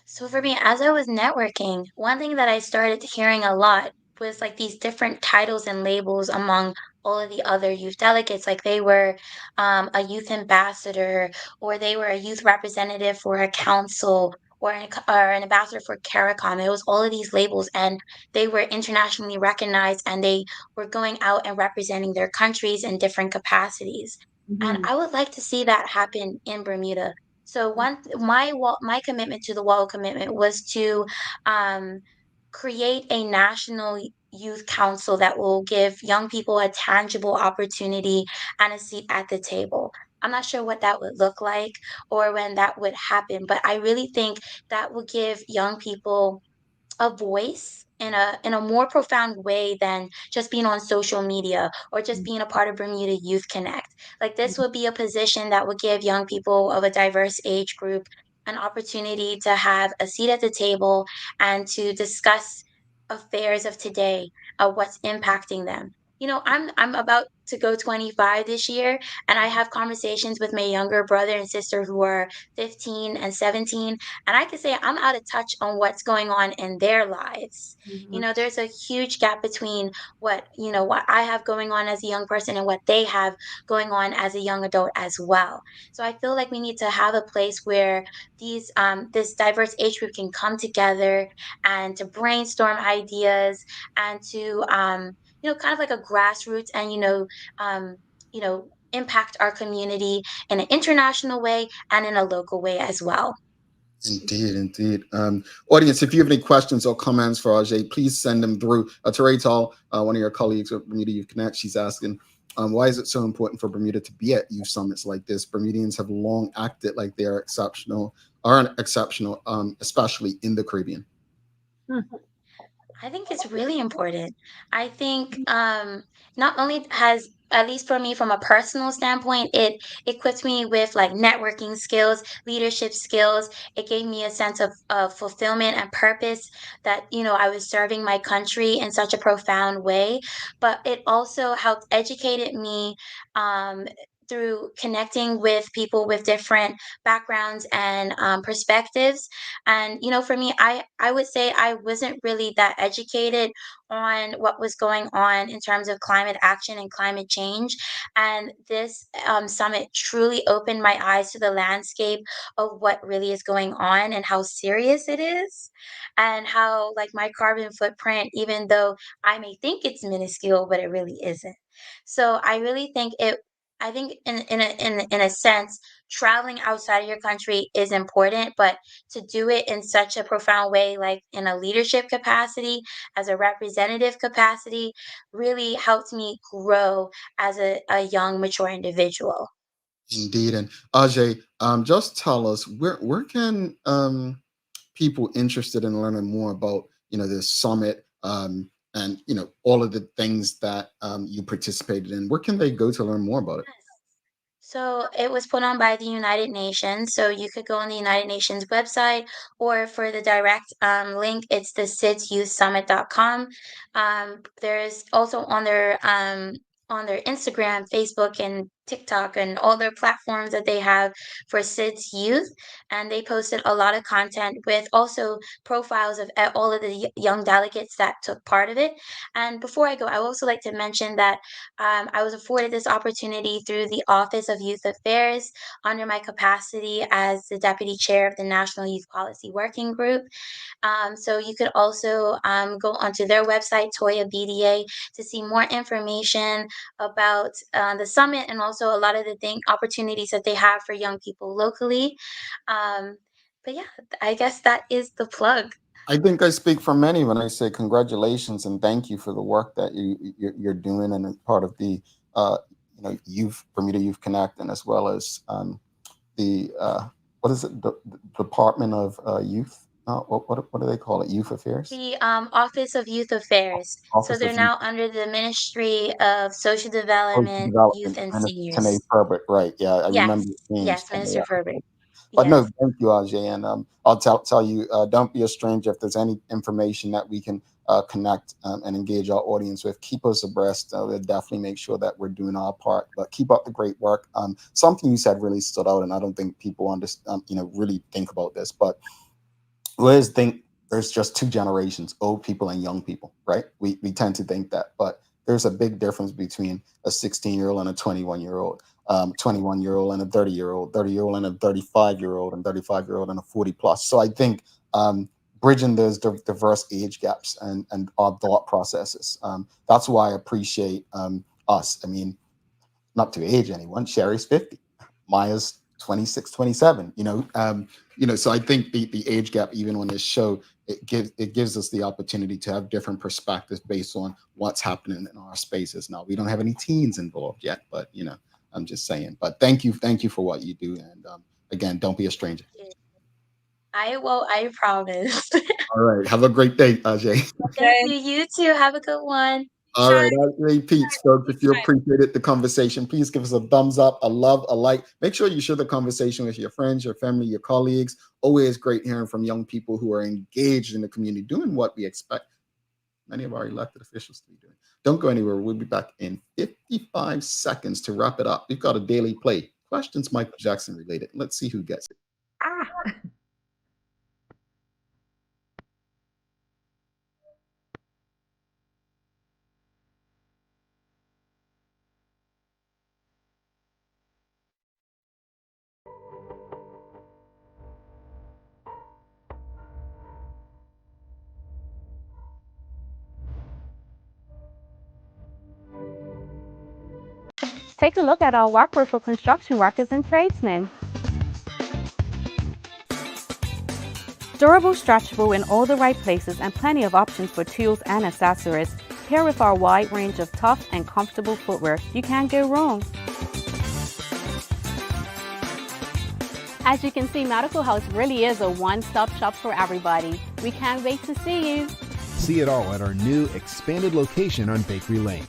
So for me, as I was networking, one thing that I started hearing a lot was like these different titles and labels among all of the other youth delegates. Like they were a youth ambassador, or they were a youth representative for a council, or an ambassador for CARICOM. It was all of these labels, and they were internationally recognized, and they were going out and representing their countries in different capacities. And I would like to see that happen in Bermuda. So my commitment to the wall commitment was to um, create a national youth council that will give young people a tangible opportunity and a seat at the table. I'm not sure what that would look like or when that would happen, but I really think that will give young people a voice in a more profound way than just being on social media or just being a part of Bermuda Youth Connect. Like this would be a position that would give young people of a diverse age group an opportunity to have a seat at the table and to discuss affairs of today, what's impacting them. I'm about to go 25 this year, and I have conversations with my younger brother and sister who are 15 and 17, and I can say I'm out of touch on what's going on in their lives. There's a huge gap between what I have going on as a young person and what they have going on as a young adult as well. So I feel like we need to have a place where this diverse age group can come together and to brainstorm ideas and to kind of like a grassroots and impact our community in an international way and in a local way as well. Indeed, indeed. Audience, if you have any questions or comments for Ajai, please send them through. Rachel, one of your colleagues at Bermuda Youth Connect, she's asking, why is it so important for Bermuda to be at youth summits like this? Bermudians have long acted like they are exceptional, especially in the Caribbean. I think it's really important. I think not only has, at least for me from a personal standpoint, it equips me with like networking skills, leadership skills. It gave me a sense of fulfillment and purpose that, I was serving my country in such a profound way. But it also helped educated me through connecting with people with different backgrounds and perspectives. And for me, I would say I wasn't really that educated on what was going on in terms of climate action and climate change. And this summit truly opened my eyes to the landscape of what really is going on and how serious it is, and how like my carbon footprint, even though I may think it's minuscule, but it really isn't. So I really think it. I think in a sense, traveling outside of your country is important, but to do it in such a profound way, like in a leadership capacity, as a representative capacity, really helped me grow as a young, mature individual. Indeed. And Ajay, just tell us where can people interested in learning more about this summit, and all of the things that you participated in, where can they go to learn more about it? So it was put on by the United Nations. So you could go on the United Nations website, or for the direct link, it's the SIDSYouthSummit.com. There's also on their Instagram, Facebook, and TikTok, and all their platforms that they have for SIDS Youth, and they posted a lot of content with also profiles of all of the young delegates that took part of it. And before I go, I would also like to mention that I was afforded this opportunity through the Office of Youth Affairs under my capacity as the Deputy Chair of the National Youth Policy Working Group. So you could also go onto their website, Toya BDA, to see more information about the summit, and also a lot of the opportunities that they have for young people locally. Um, but yeah, I guess that is the plug. I think I speak for many when I say congratulations and thank you for the work that you're doing, and as part of the uh, youth Bermuda Youth Connect, and as well as the what is it, the Department of Youth, what do they call it, Youth Affairs, The Office of Youth Affairs. So Office they're of Youth now under the Ministry of Social Social Development, Youth, Development, and and it's Tanae Seniors. Herbert, right? Yeah, I Yes, remember the names yes, coming Minister out. Herbert. But no, Yes. thank you, Ajay, and I'll tell you, don't be a stranger. If there's any information that we can connect and engage our audience with, keep us abreast. We'll definitely make sure that we're doing our part. But keep up the great work. Something you said really stood out, and I don't think people understand, really think about this. But we always think there's just two generations, old people and young people, right? We tend to think that, but there's a big difference between a 16-year-old and a 21-year-old, 21-year-old and a 30-year-old, 30-year-old and a 35-year-old, and 35-year-old and a 40 plus. So I think bridging those diverse age gaps and our thought processes. That's why I appreciate us. I mean, not to age anyone. Sherry's 50. Maya's 26, 27. So I think the age gap, even on this show, it gives us the opportunity to have different perspectives based on what's happening in our spaces. Now we don't have any teens involved yet, but I'm just saying. But thank you for what you do, and again, don't be a stranger. I promise. All right, have a great day, Ajay. Thank you. You too. Have a good one. All right, hey Pete's, folks, if you appreciated the conversation, please give us a thumbs up, a love, a like. Make sure you share the conversation with your friends, your family, your colleagues. Always great hearing from young people who are engaged in the community, doing what we expect many of our elected officials to be doing. Don't go anywhere. We'll be back in 55 seconds to wrap it up. We've got a daily play. Questions Michael Jackson related. Let's see who gets it. Take a look at our workwear for construction workers and tradesmen. Durable, stretchable in all the right places, and plenty of options for tools and accessories. Pair with our wide range of tough and comfortable footwear. You can't go wrong. As you can see, Medical House really is a one-stop shop for everybody. We can't wait to see you. See it all at our new expanded location on Bakery Lane.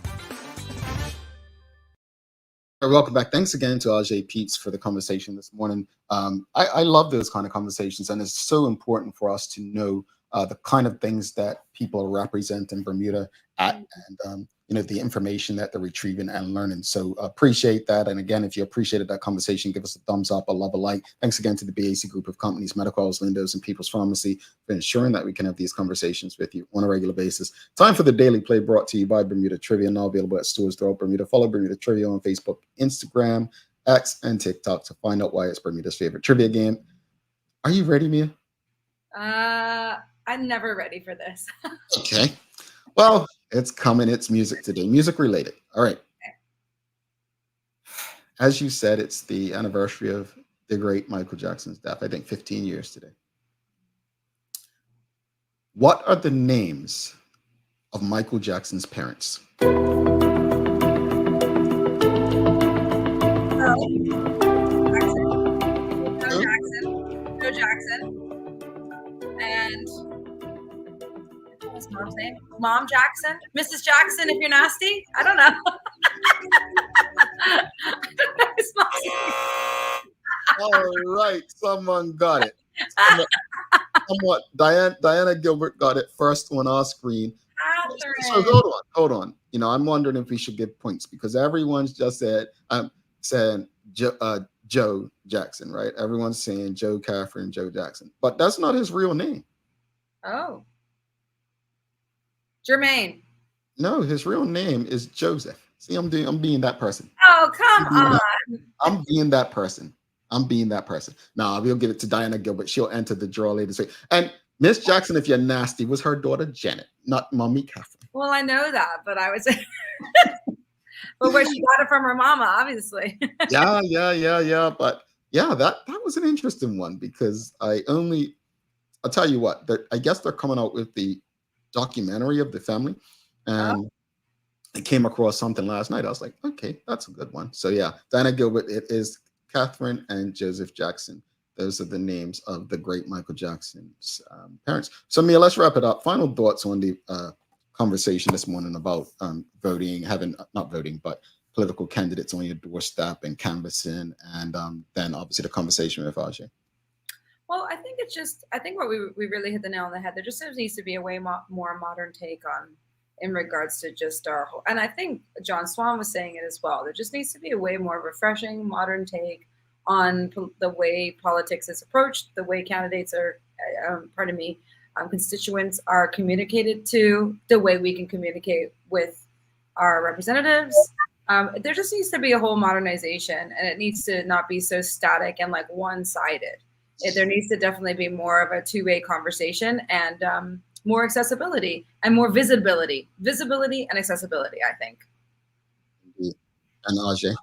All right, welcome back. Thanks again to Ajay Peets for the conversation this morning. I love those kind of conversations, and it's so important for us to know the kind of things that people represent in Bermuda and the information that they're retrieving and learning. So appreciate that. And again, if you appreciated that conversation, give us a thumbs up, a love, a like. Thanks again to the BAC group of companies, Medical House, Lindos, and People's Pharmacy for ensuring that we can have these conversations with you on a regular basis. Time for the Daily Play, brought to you by Bermuda Trivia, now available at stores throughout Bermuda. Follow Bermuda Trivia on Facebook, Instagram, X, and TikTok to find out why it's Bermuda's favorite trivia game. Are you ready, Mia? I'm never ready for this. Okay. Well, it's coming. It's music today. Music related. All right. As you said, it's the anniversary of the great Michael Jackson's death. I think 15 years today. What are the names of Michael Jackson's parents? Joe Jackson. And what's mom's name? Mom Jackson? Mrs. Jackson, if you're nasty? I don't know. I don't know his mom's name. All right, someone got it. Somewhat. Diana Gilbert got it first on our screen. So hold on. I'm wondering if we should give points because everyone's just saying Joe Jackson, right? Everyone's saying Joe Catherine, Joe Jackson, but that's not his real name. Oh, Jermaine. No, his real name is Joseph. See, I'm being that person. Oh, come on. I'm being that person. Now we'll give it to Diana Gilbert. She'll enter the draw later this week. And Miss Jackson, if you're nasty, was her daughter Janet, not Mommy Catherine. Well, I know that, but I was. But where she got it from her mama, obviously. Yeah. But yeah, that was an interesting one because I'll tell you what, I guess they're coming out with the documentary of the family. And I came across something last night. I was like, okay, that's a good one. So yeah, Diana Gilbert, it is Catherine and Joseph Jackson. Those are the names of the great Michael Jackson's parents. So Mia, let's wrap it up. Final thoughts on the conversation this morning about voting, not voting, but political candidates on your doorstep and canvassing, and then obviously the conversation with Ajai. Well, I think what we really hit the nail on the head. There just needs to be a way more modern take on in regards to just our whole, and I think John Swan was saying it as well. There just needs to be a way more refreshing, modern take on the way politics is approached, the way candidates are, constituents are communicated to, the way we can communicate with our representatives. There just needs to be a whole modernization, and it needs to not be so static and like one-sided. There needs to definitely be more of a two-way conversation and more accessibility and more visibility and accessibility, I think. And Ajai?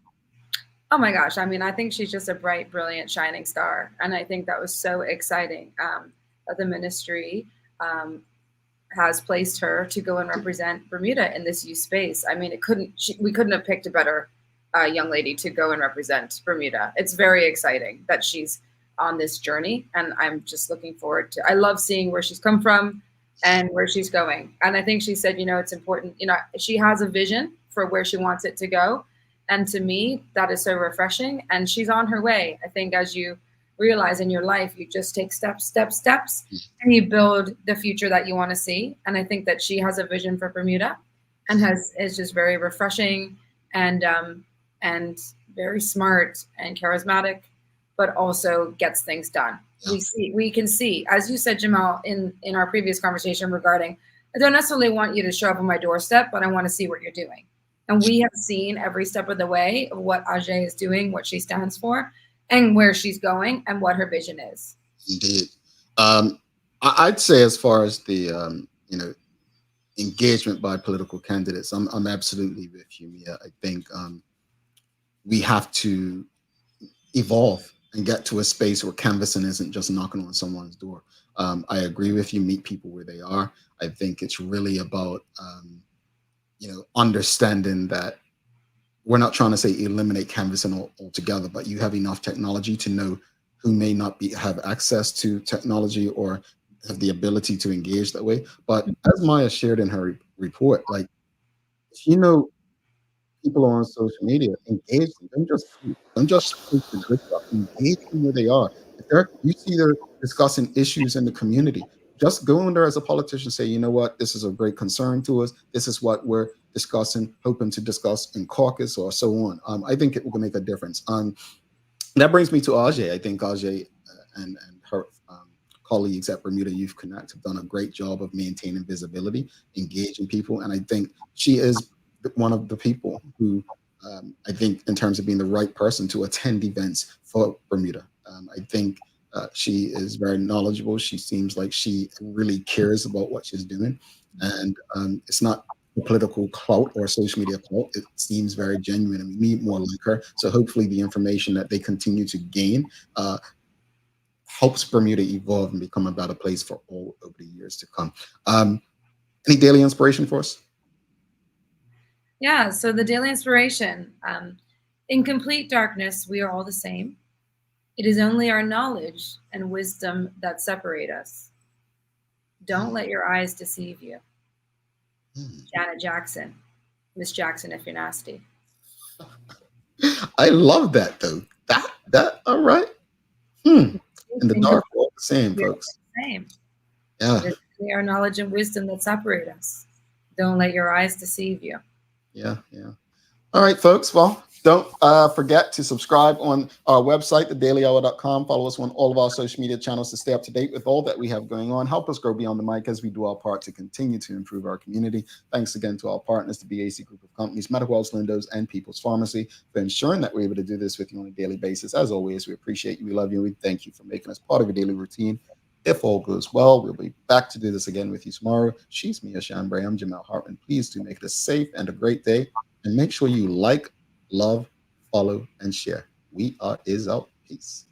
Oh my gosh. I mean, I think she's just a bright, brilliant, shining star. And I think that was so exciting that the ministry has placed her to go and represent Bermuda in this youth space. I mean, we couldn't have picked a better young lady to go and represent Bermuda. It's very exciting that she's on this journey. And I'm just looking forward I love seeing where she's come from and where she's going. And I think she said, it's important, she has a vision for where she wants it to go. And to me, that is so refreshing. And she's on her way. I think as you realize in your life, you just take steps, and you build the future that you want to see. And I think that she has a vision for Bermuda and is just very refreshing and very smart and charismatic, but also gets things done. We can see, as you said, Jamal, in our previous conversation regarding, I don't necessarily want you to show up on my doorstep, but I want to see what you're doing. And we have seen every step of the way of what Ajai is doing, what she stands for, and where she's going, and what her vision is. Indeed. I'd say as far as the engagement by political candidates, I'm absolutely with you, Mia. I think we have to evolve and get to a space where canvassing isn't just knocking on someone's door. I agree with you. Meet people where they are. I think it's really about understanding that we're not trying to say eliminate canvassing altogether, but you have enough technology to know who may not have access to technology or have the ability to engage that way. But as Maya shared in her report, like, if people are on social media, engage them. Don't just post the good stuff. Engage them where they are. You see they're discussing issues in the community, just go in there as a politician, say, you know what, this is a great concern to us. This is what we're discussing, hoping to discuss in caucus or so on. I think it will make a difference. That brings me to Ajay. I think Ajay and her colleagues at Bermuda Youth Connect have done a great job of maintaining visibility, engaging people, and I think she is one of the people who I think, in terms of being the right person to attend events for Bermuda. I think she is very knowledgeable. She seems like she really cares about what she's doing, and it's not political clout or social media clout. It seems very genuine, and we need more like her. So hopefully, the information that they continue to gain helps Bermuda evolve and become a better place for all over the years to come. Any daily inspiration for us? Yeah, so the daily inspiration. In complete darkness, we are all the same. It is only our knowledge and wisdom that separate us. Don't let your eyes deceive you. Janet Jackson. Miss Jackson, if you're nasty. I love that, though. That all right. In the dark, we're all the same, folks. Same. Yeah. It is only our knowledge and wisdom that separate us. Don't let your eyes deceive you. Yeah. All right, folks. Well, don't forget to subscribe on our website, thedailyhour.com. Follow us on all of our social media channels to stay up to date with all that we have going on. Help us grow beyond the mic as we do our part to continue to improve our community. Thanks again to our partners, the BAC Group of Companies, Medical House Lindos, and People's Pharmacy, for ensuring that we're able to do this with you on a daily basis. As always, we appreciate you, we love you, and we thank you for making us part of your daily routine. If all goes well, we'll be back to do this again with you tomorrow. She's Mia Shambray. I'm Jamel Hartman. Please do make it a safe and a great day. And make sure you like, love, follow, and share. We are out. Peace.